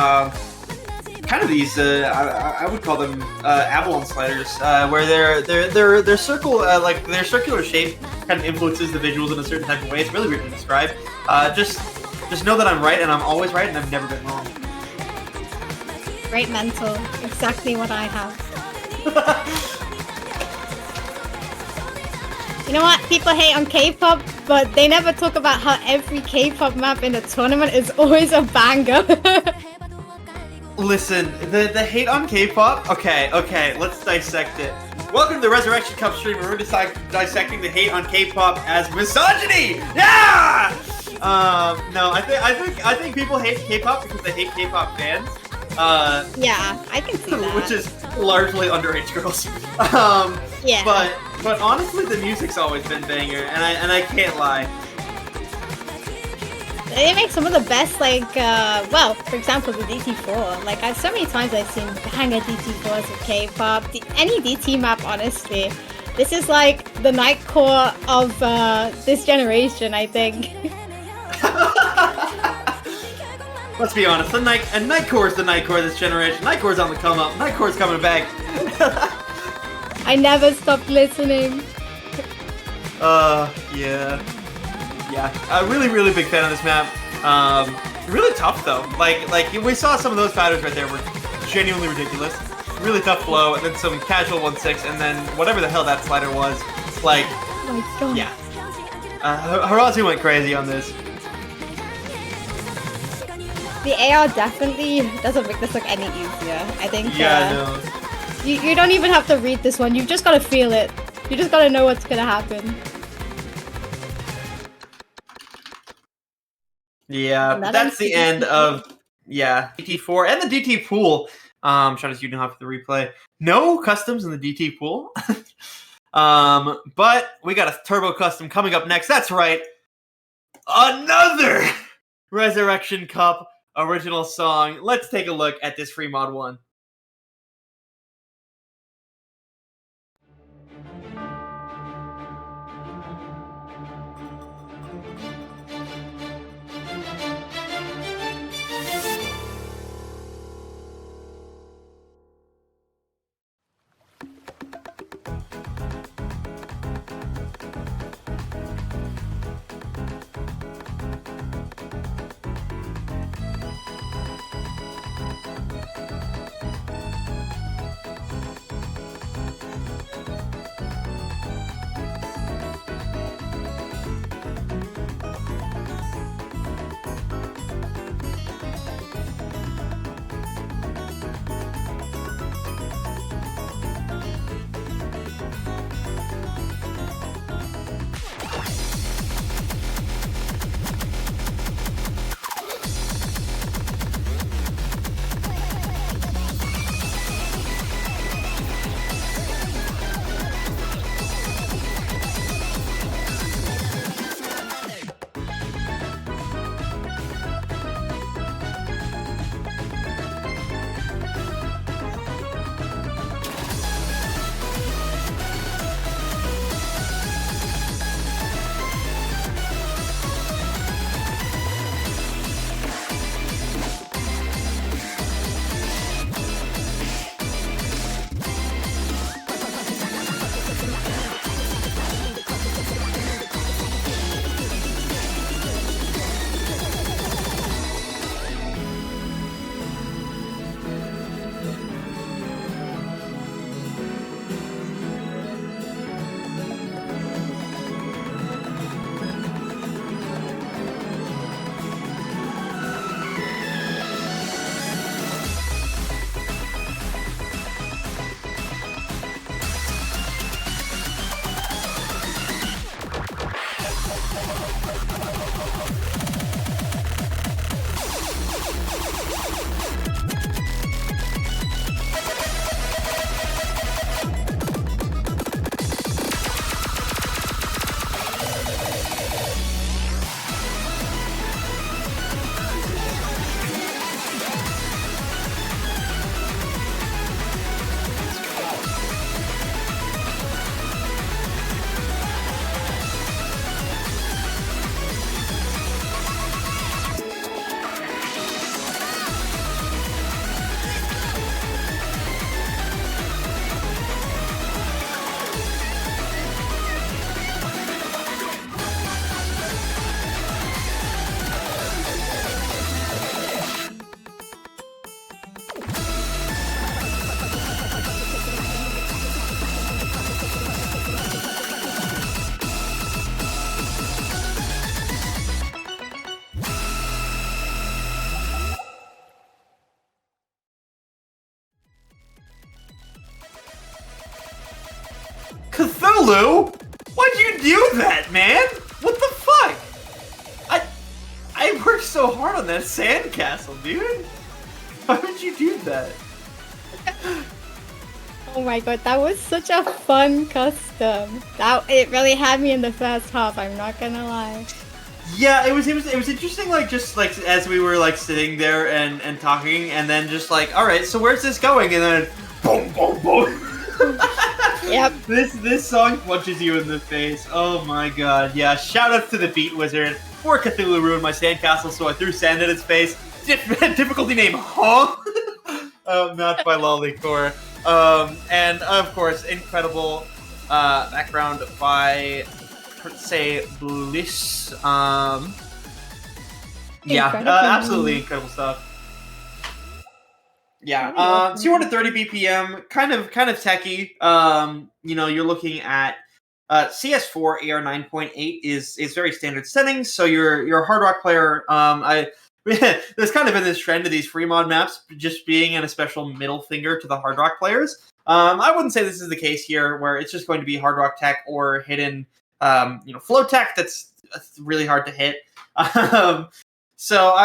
kind of these I would call them Avalon sliders, where their circle like their circular shape kind of influences the visuals in a certain type of way. It's really weird to describe. Just know that I'm right, and I'm always right, and I've never been wrong. Great mental. Exactly what I have. You know what? People hate on K-pop, but they never talk about how every K-pop map in the tournament is always a banger. Listen, the hate on K-pop? Okay, let's dissect it. Welcome to the Resurrection Cup stream, where we're dissecting the hate on K-pop as misogyny! Yeah! No, I think people hate K-pop because they hate K-pop fans. Yeah, I can see that. Which is largely underage girls. Yeah. But honestly, the music's always been banger, and I can't lie. They make some of the best, like, well, for example, the DT4. Like, so many times I've seen banger DT4s of K-pop. Any DT map, honestly. This is like the Nightcore of this generation, I think. Let's be honest, Nightcore is the Nightcore of this generation. Nightcore's on the come up. Nightcore's coming back. I never stopped listening. Yeah. A really big fan of this map. Really tough though. Like we saw some of those patterns right there were genuinely ridiculous. Really tough flow, and then some casual 1-6, and then whatever the hell that slider was. Like, Oh my god. yeah. Harazu went crazy on this. The AR definitely doesn't make this look any easier. I think. Yeah, no. You don't even have to read this one. You just gotta feel it. You just gotta know what's gonna happen. Yeah, that's the end of DT4 and the DT pool. Trying to see how for the replay. No customs in the DT pool. But we got a turbo custom coming up next. That's right. Another Resurrection Cup original song. Let's take a look at this free mod 1. Lulu? Why'd you do that, man? What the fuck? I worked so hard on that sandcastle, dude. Why would you do that? Oh my god, that was such a fun custom. It really had me in the first half, I'm not gonna lie. Yeah, it was interesting, like, just, like, as we were, like, sitting there and talking, and then just, like, alright, so where's this going? And then, boom, boom, boom. Yep. This song punches you in the face. Oh my god, yeah. Shout out to the Beat Wizard. Poor Cthulhu ruined my sandcastle, so I threw sand at its face. Difficulty name, huh? Mapped by Lollycore. And, of course, incredible background by... say Bliss. Absolutely incredible stuff. Yeah, 230 BPM, kind of techy. You know, you're looking at CS4 AR 9.8 is very standard settings. So your hard rock player, there's kind of been this trend of these free mod maps just being in a special middle finger to the hard rock players. I wouldn't say this is the case here, where it's just going to be hard rock tech or hidden. Flow tech that's really hard to hit. So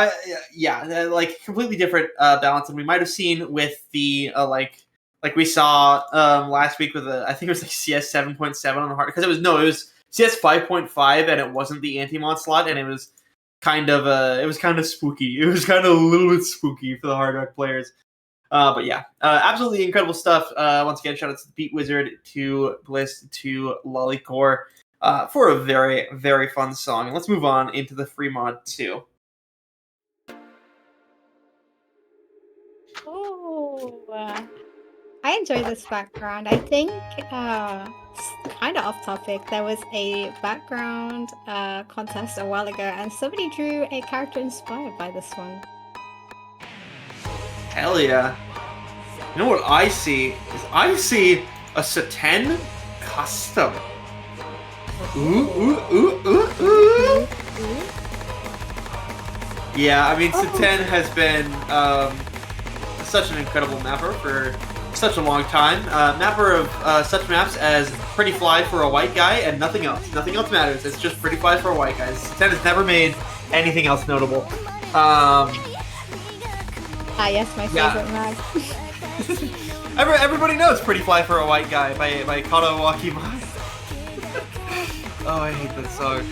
like completely different balance than we might have seen with the like we saw last week with I think it was like CS 7.7 on the hard, because it was CS 5.5 and it wasn't the anti-mod slot, and it was kind of spooky. It was kind of a little bit spooky for the hard rock players. But yeah, absolutely incredible stuff. Once again, shout out to the Beat Wizard, to Bliss, to Lollycore. For a very, very fun song. And let's move on into the free mod 2. Oh, I enjoy this background. I think, kind of off topic, there was a background contest a while ago, and somebody drew a character inspired by this one. Hell yeah. You know what I see? I see a Satan custom. Ooh. Yeah, I mean, Satan has been such an incredible mapper for such a long time. Mapper of such maps as Pretty Fly for a white guy and nothing else. Nothing else matters. It's just Pretty Fly for a white guy. Satan has never made anything else notable. Yes, my favorite map. Everybody knows Pretty Fly for a White Guy by Katawaki Mai. Oh, I hate that song.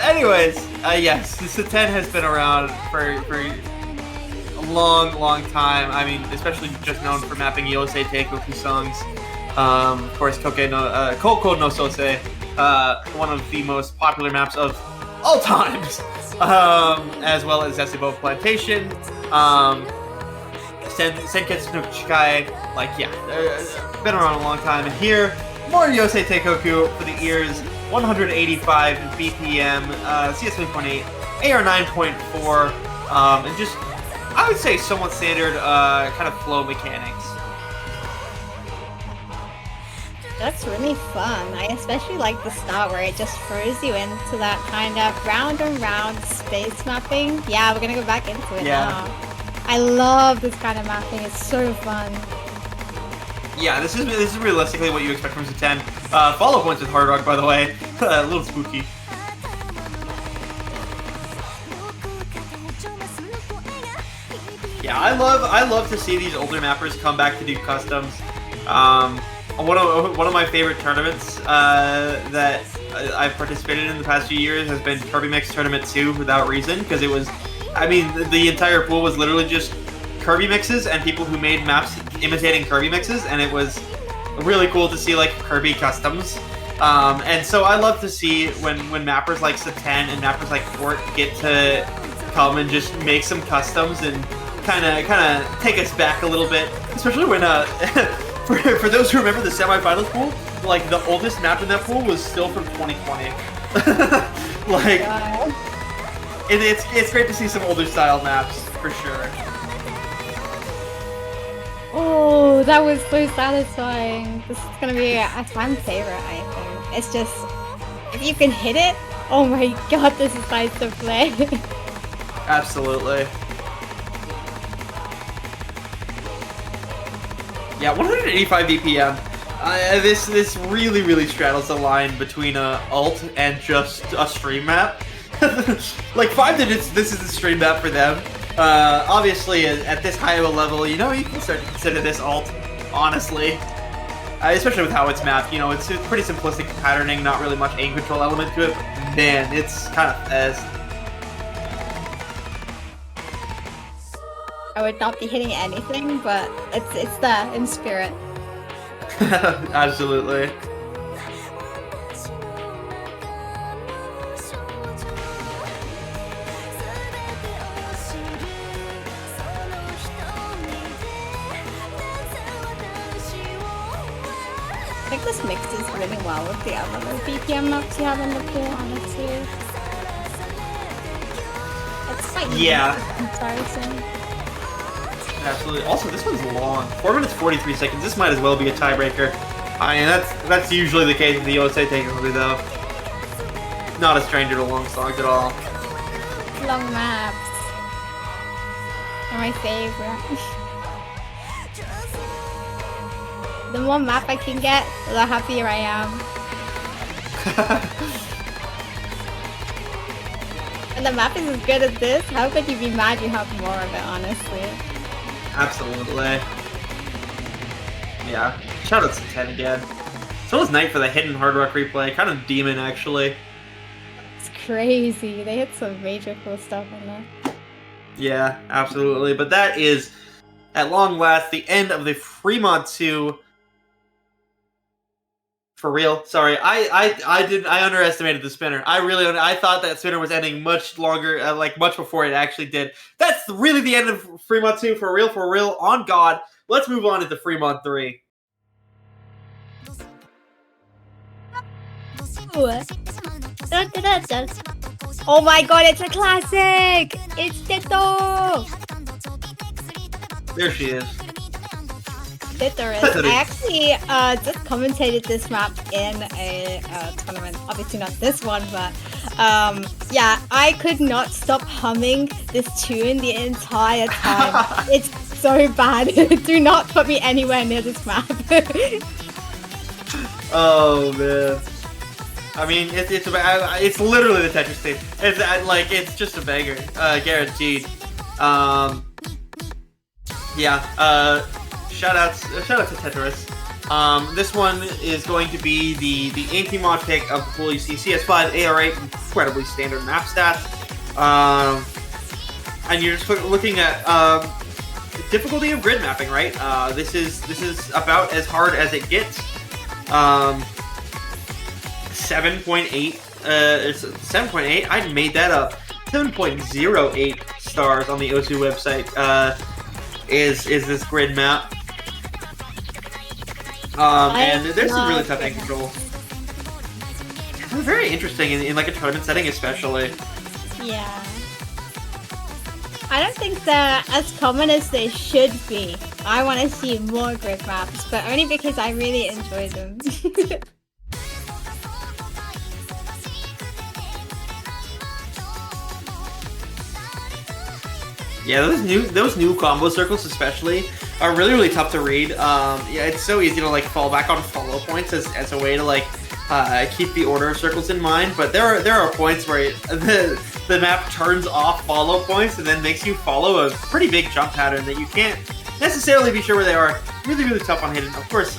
Anyways, yes, Satan has been around for a long time. I mean, especially just known for mapping Yosei Teikoku songs. Of course, Koko no Sose, one of the most popular maps of all times, as well as Zesibo Plantation, Senketsu no Chikai. Like, yeah, been around a long time. And here, more Yosei Teikoku for the ears. 185 BPM, CS 3.8, AR 9.4, and just, I would say, somewhat standard kind of flow mechanics. That's really fun. I especially like the start where it just throws you into that kind of round and round space mapping. Yeah, we're gonna go back into it now. I love this kind of mapping. It's so fun. Yeah, this is realistically what you expect from Satan. Follow points with Hard Rock, by the way. A little spooky. Yeah, I love to see these older mappers come back to do customs. One of my favorite tournaments that I've participated in the past few years has been Kirby Mix Tournament 2 without reason, because it was, I mean, the entire pool was literally just Kirby mixes and people who made maps imitating Kirby mixes, and it was really cool to see like Kirby customs. And so I love to see when mappers like Satan and mappers like Fort get to come and just make some customs and kind of take us back a little bit, especially when for those who remember the semifinals pool, like the oldest map in that pool was still from 2020. Like, it's great to see some older style maps for sure. Oh, that was so satisfying. This is gonna be a fan favorite, I think. It's just, if you can hit it, oh my god, this is nice to play. Absolutely. Yeah, 185 BPM. This really straddles the line between alt and just a stream map. Like 5 digits, this is the stream map for them. Obviously, at this high of a level, you can start to consider this alt, honestly. Especially with how it's mapped, it's pretty simplistic patterning, not really much aim control element to it, but man, it's kind of fast. I would not be hitting anything, but it's there in spirit. Absolutely. I think this mixes really well with the other BPM maps you have in the pool on it too. It's quite comparison. Absolutely. Also, this one's long. 4 minutes 43 seconds. This might as well be a tiebreaker. I mean, that's usually the case with the USA technically, though. Not a stranger to long songs at all. Long maps. They're my favorite. The more map I can get, the happier I am. And the map is as good as this, how could you be mad you have more of it, honestly? Absolutely. Yeah. Shoutouts to 10 again. So was Knight for the hidden Hard Rock replay. Kind of demon, actually. It's crazy. They hit some major cool stuff in there. Yeah, absolutely. But that is, at long last, the end of the Fremont 2. For real, sorry, I underestimated the spinner. I thought that spinner was ending much longer, much before it actually did. That's really the end of Fremont 2, for real, on God. Let's move on to the Fremont 3. Oh my God, it's a classic! It's Teto! There she is. Tetris. I actually just commentated this map in a tournament. Obviously not this one, but yeah, I could not stop humming this tune the entire time. It's so bad. Do not put me anywhere near this map. Oh man. I mean, it's literally the Tetris theme. It's just a banger, guaranteed. Yeah. Shout out to Tetris. This one is going to be the anti-mod pick of the pool. You see CS5, AR8, incredibly standard map stats. And you're just looking at difficulty of grid mapping, right? This is about as hard as it gets. 7.8. 7.8. I made that up. 7.08 stars on the O2 website. Is this grid map? And there's some really tough aim control. It's very interesting in like a tournament setting, especially. Yeah. I don't think they're as common as they should be. I want to see more grid maps, but only because I really enjoy them. Yeah, those new combo circles especially are really tough to read. Yeah, it's so easy to like fall back on follow points as a way to like keep the order of circles in mind. But there are points where the map turns off follow points and then makes you follow a pretty big jump pattern that you can't necessarily be sure where they are. Really tough on hidden. Of course,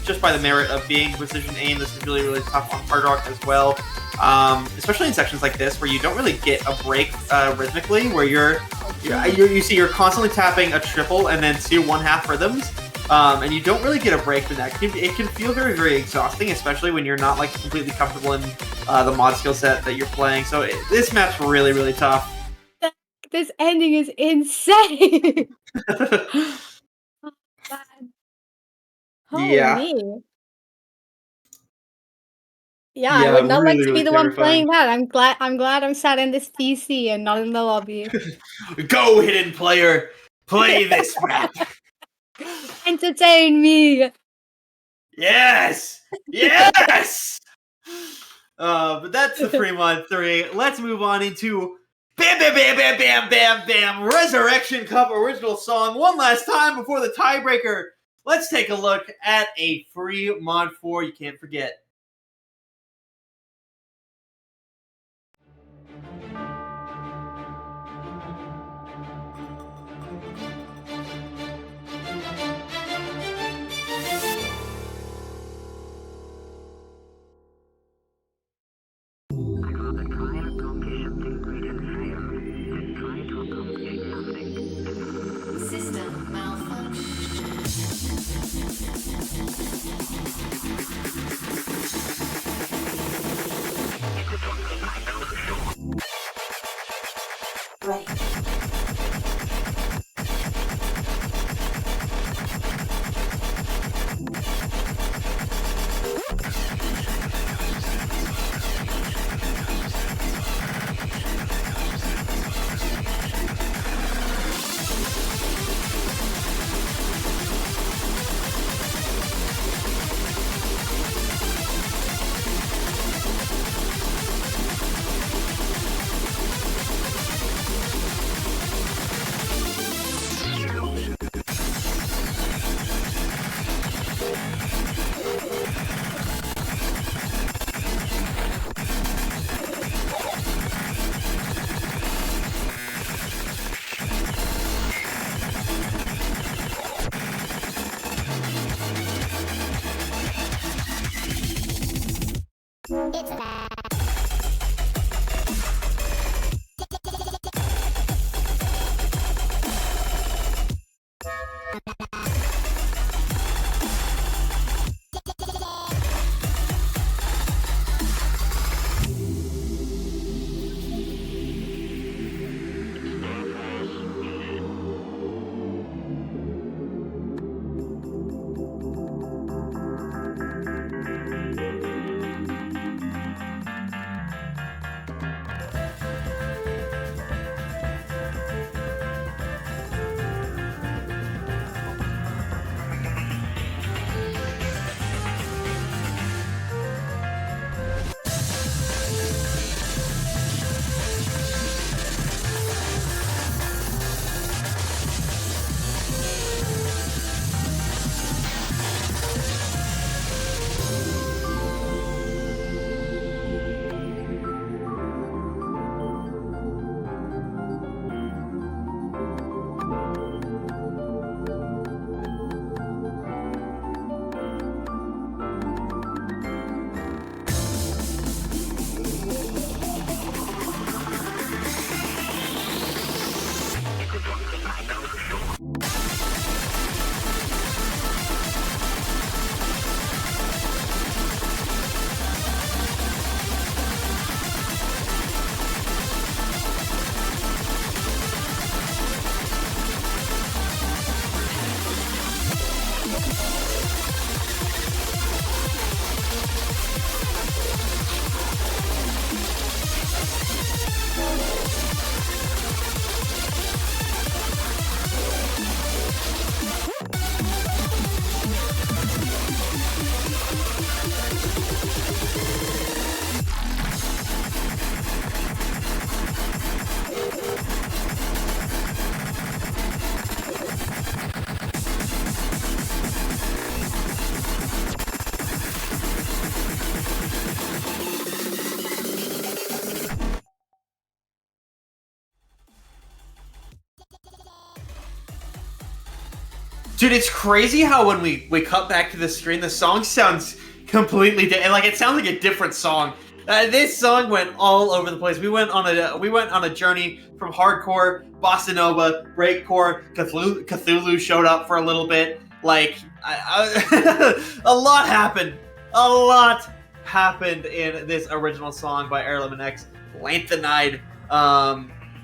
just by the merit of being precision aim, this is really tough on hard rock as well. Especially in sections like this where you don't really get a break rhythmically, where you see you're constantly tapping a triple and then 2 1/2 rhythms, and you don't really get a break from that. It can feel very exhausting, especially when you're not like completely comfortable in the mod skill set that you're playing. So this map's really tough. This ending is insane. Oh, man. Holy. Yeah, I would not like to be the one playing that. I'm glad I'm sat in this PC and not in the lobby. Go, hidden player, play this map. Entertain me. Yes. But that's the Fremont 3. Let's move on into Bam Resurrection Cup original song one last time before the tiebreaker. let's take a look at a free mod for you can't forget. System malfunction. Ready. Dude, it's crazy how when we cut back to the screen, the song sounds completely different. Like it sounds like a different song. This song went all over the place. We went on a journey from hardcore, bossa nova, breakcore. Cthulhu showed up for a little bit. Like a lot happened. A lot happened in this original song by Air Lemon X, Lanthanide.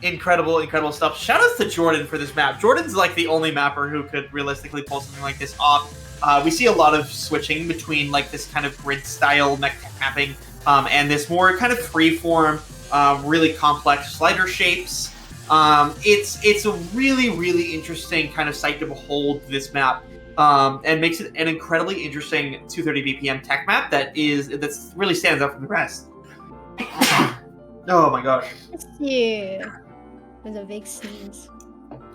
Incredible stuff. Shout out to Jordan for this map. Jordan's like the only mapper who could realistically pull something like this off. We see a lot of switching between like this kind of grid style mech mapping and this more kind of freeform, really complex slider shapes. It's a really interesting kind of sight to behold, this map, and makes it an incredibly interesting 230 BPM tech map that really stands out from the rest. Oh my gosh. Yeah. With a big sneeze.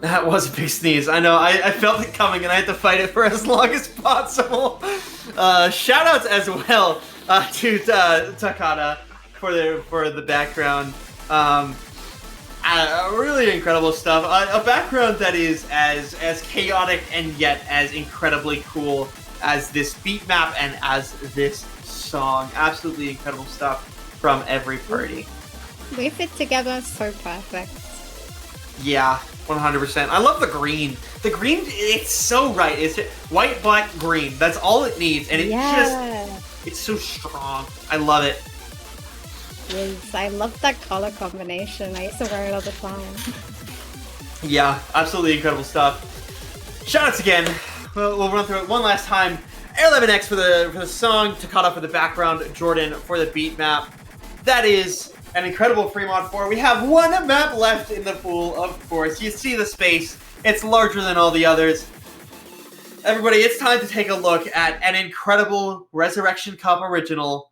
That was a big sneeze. I know. I felt it coming, and I had to fight it for as long as possible. Shoutouts as well to Takada for the background. Really incredible stuff. A background that is as chaotic and yet as incredibly cool as this beat map and as this song. Absolutely incredible stuff from every party. We fit together so perfect. Yeah, 100%. I love the green. The green, it's so right. It's white, black, green. That's all it needs, and it's so strong. I love it. Yes, I love that color combination. I used to wear it all the time. Yeah, absolutely incredible stuff. Shoutouts again. We'll run through it one last time. Air11X for the song, Takada for the background, Jordan for the beat map. That is an incredible free mod 4. We have one map left in the pool, of course. You see the space. It's larger than all the others. Everybody, it's time to take a look at an incredible Resurrection Cup original,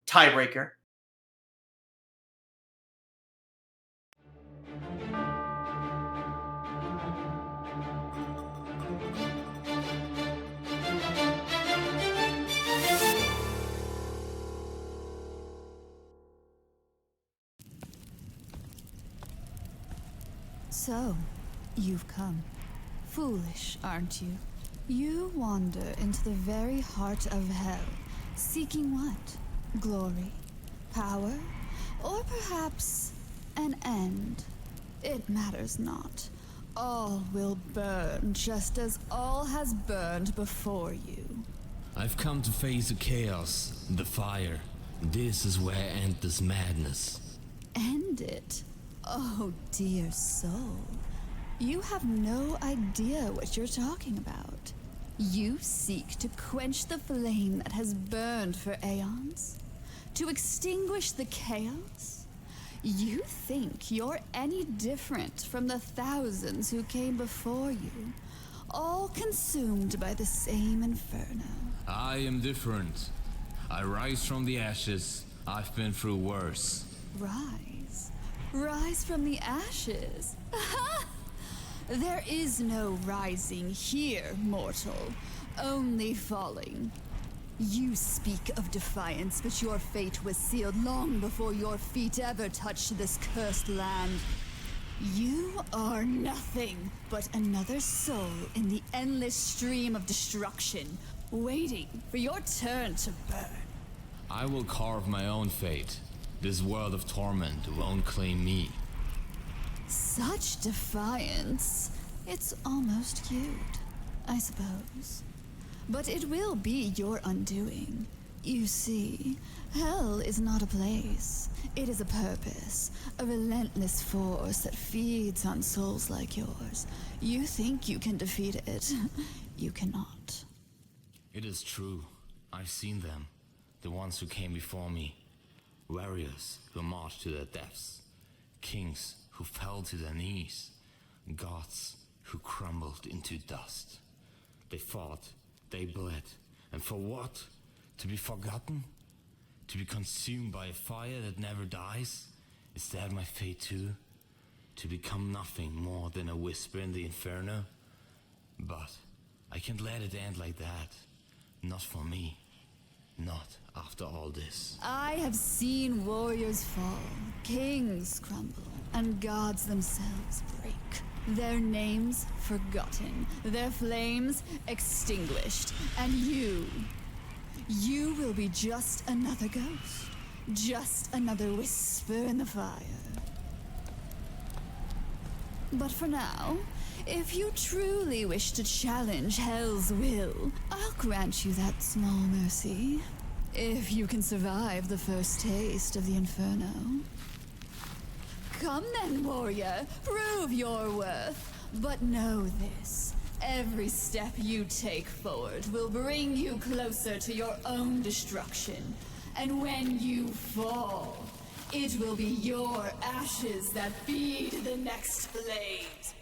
Tiebreaker. So, you've come. Foolish, aren't you? You wander into the very heart of hell, seeking what? Glory? Power? Or perhaps an end? It matters not. All will burn just as all has burned before you. I've come to face the chaos, the fire. This is where I end this madness. End it? Oh, dear soul. You have no idea what you're talking about. You seek to quench the flame that has burned for aeons? To extinguish the chaos? You think you're any different from the thousands who came before you, all consumed by the same inferno. I am different. I rise from the ashes. I've been through worse. Rise? Rise from the ashes? There is no rising here, mortal. Only falling. You speak of defiance, but your fate was sealed long before your feet ever touched this cursed land. You are nothing but another soul in the endless stream of destruction, waiting for your turn to burn. I will carve my own fate. This world of torment won't claim me. Such defiance. It's almost cute, I suppose. But it will be your undoing. You see, hell is not a place. It is a purpose, a relentless force that feeds on souls like yours. You think you can defeat it. You cannot. It is true. I've seen them. The ones who came before me. Warriors who marched to their deaths. Kings who fell to their knees. Gods who crumbled into dust. They fought, they bled, and for what? To be forgotten? To be consumed by a fire that never dies? Is that my fate too? To become nothing more than a whisper in the inferno? But I can't let it end like that. Not for me. Not after all this. I have seen warriors fall, kings crumble, and gods themselves break. Their names forgotten, their flames extinguished, and you will be just another ghost, just another whisper in the fire. But for now, if you truly wish to challenge Hell's will, I'll grant you that small mercy. If you can survive the first taste of the Inferno. Come then, warrior, prove your worth. But know this, every step you take forward will bring you closer to your own destruction. And when you fall, it will be your ashes that feed the next flames.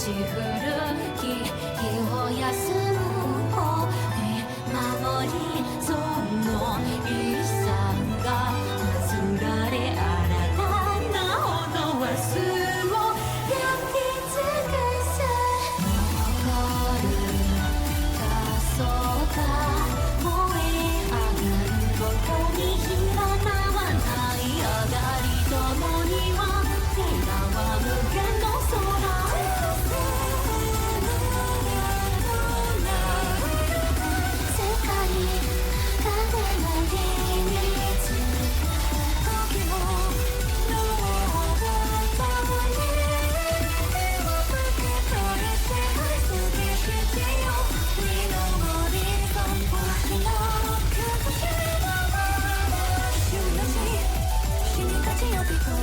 し古き日を休む方に守りその遺産が忘られ新たな炎は巣を焼き尽くす残る黄昏が燃え上がるここに火花はない上がりともには今は無限の空世界風の現実時も乗ったに手をかけといて好きしてよ身のりが星の美しいまま終了し死にかちよび声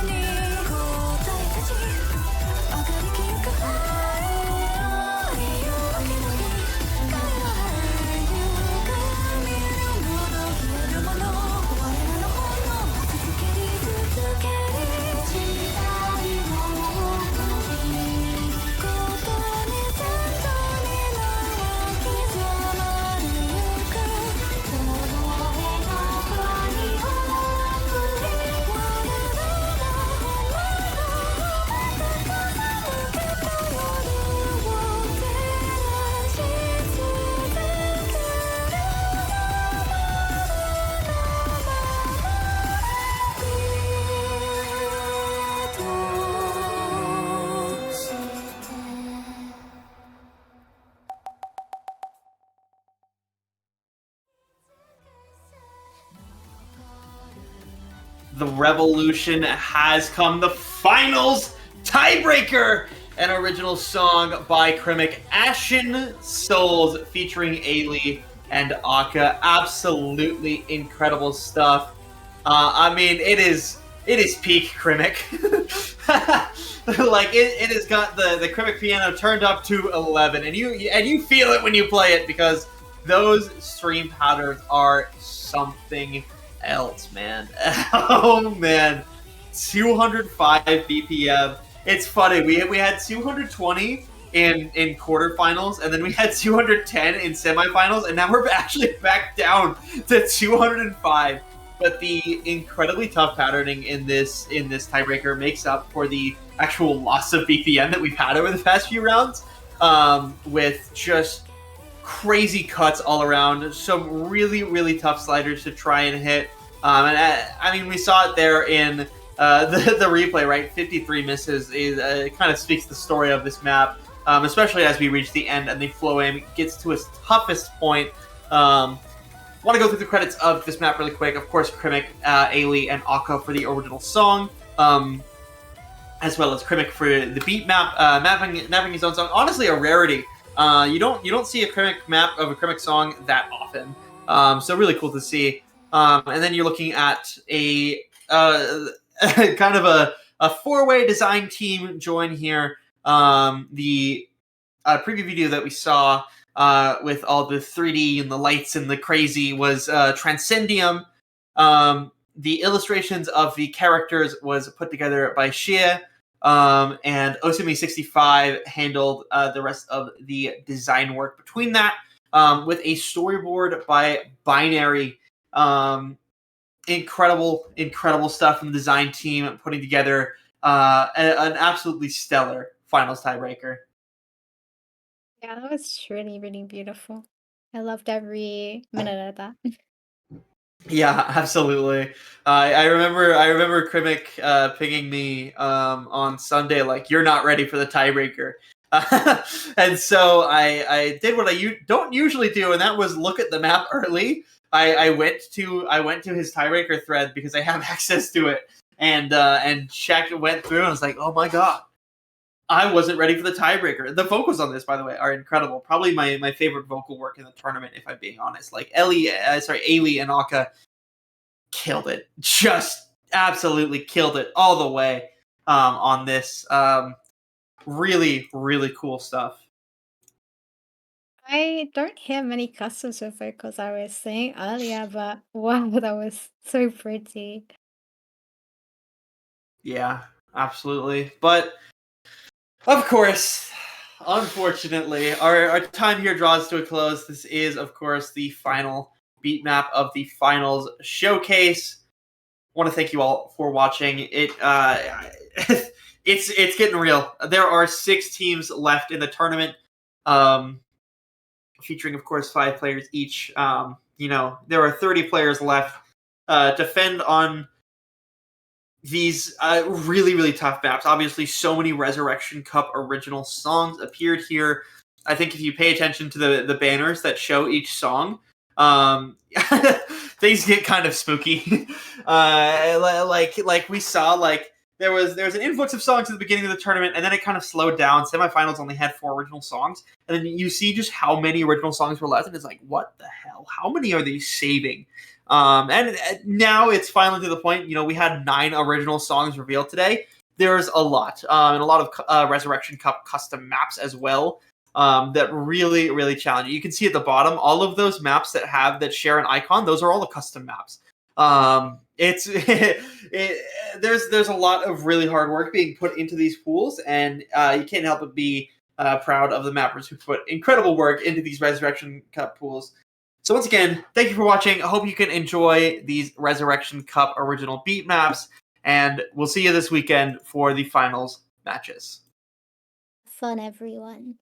に答えたち上がりきゆく愛よ祈り彼はゆく見るもの消えるもの我らの本能続けり続けり時代の同じことに全土にな刻まれゆくその絵が場にあふれ我らの受けた夜を照らし続けるとして The revolution has come. The finals tiebreaker, an original song by Krimic, Ashen Souls, featuring Ailey and Akka. Absolutely incredible stuff. I mean, it is peak Krimic. Like it has got the Krimic piano turned up to 11, and you feel it when you play it because those stream patterns are something else, man. Oh man, 205 BPM. It's funny. We had 220 in quarterfinals, and then we had 210 in semifinals, and now we're actually back down to 205. But the incredibly tough patterning in this tiebreaker makes up for the actual loss of BPM that we've had over the past few rounds, with just crazy cuts all around, some really, really tough sliders to try and hit. And I mean, we saw it there in the replay, right? 53 misses kind of speaks the story of this map, especially as we reach the end and the flow aim gets to its toughest point. Want to go through the credits of this map really quick. Of course, Krimic, Ailey, and Akka for the original song, as well as Krimic for the beat map, mapping his own song. Honestly, a rarity. You don't see a Krimic map of a Krimic song that often, so really cool to see. And then you're looking at a kind of a four-way design team join here. The preview video that we saw with all the 3D and the lights and the crazy was Transcendium. The illustrations of the characters was put together by Shia. And Osumi65 handled the rest of the design work between that, with a storyboard by Binary. Incredible stuff from the design team putting together an absolutely stellar finals tiebreaker. Yeah, that was really, really beautiful. I loved every minute of that. Yeah, absolutely. I remember Krimic pinging me on Sunday, like, you're not ready for the tiebreaker. And so I did what I don't usually do, and that was look at the map early. I went to his tiebreaker thread because I have access to it, and checked, went through, and I was like, oh my god, I wasn't ready for the tiebreaker. The vocals on this, by the way, are incredible. Probably my favorite vocal work in the tournament, if I'm being honest. Like Ailey and Akka killed it. Just absolutely killed it all the way on this. Really, really cool stuff. I don't hear many customs with vocals I was saying earlier, but wow, that was so pretty. Yeah, absolutely. But Of course, unfortunately, our time here draws to a close. This is, of course, the final beat map of the finals showcase. I want to thank you all for watching. It's getting real. There are 6 teams left in the tournament, featuring, of course, 5 players each. There are 30 players left. Defend on these really, really tough maps. Obviously, so many Resurrection Cup original songs appeared here. I think if you pay attention to the banners that show each song, things get kind of spooky. Like we saw, like there was an influx of songs at the beginning of the tournament, and then it kind of slowed down. Semifinals only had 4 original songs, and then you see just how many original songs were left, and it's like, what the hell? How many are they saving? And now it's finally to the point, we had 9 original songs revealed today. There's a lot, and a lot of Resurrection Cup custom maps as well, that really, really challenge you. You can see at the bottom, all of those maps that share an icon, those are all the custom maps. There's a lot of really hard work being put into these pools, and you can't help but be proud of the mappers who put incredible work into these Resurrection Cup pools. So once again, thank you for watching. I hope you can enjoy these Resurrection Cup original beat maps, and we'll see you this weekend for the finals matches. Fun, everyone.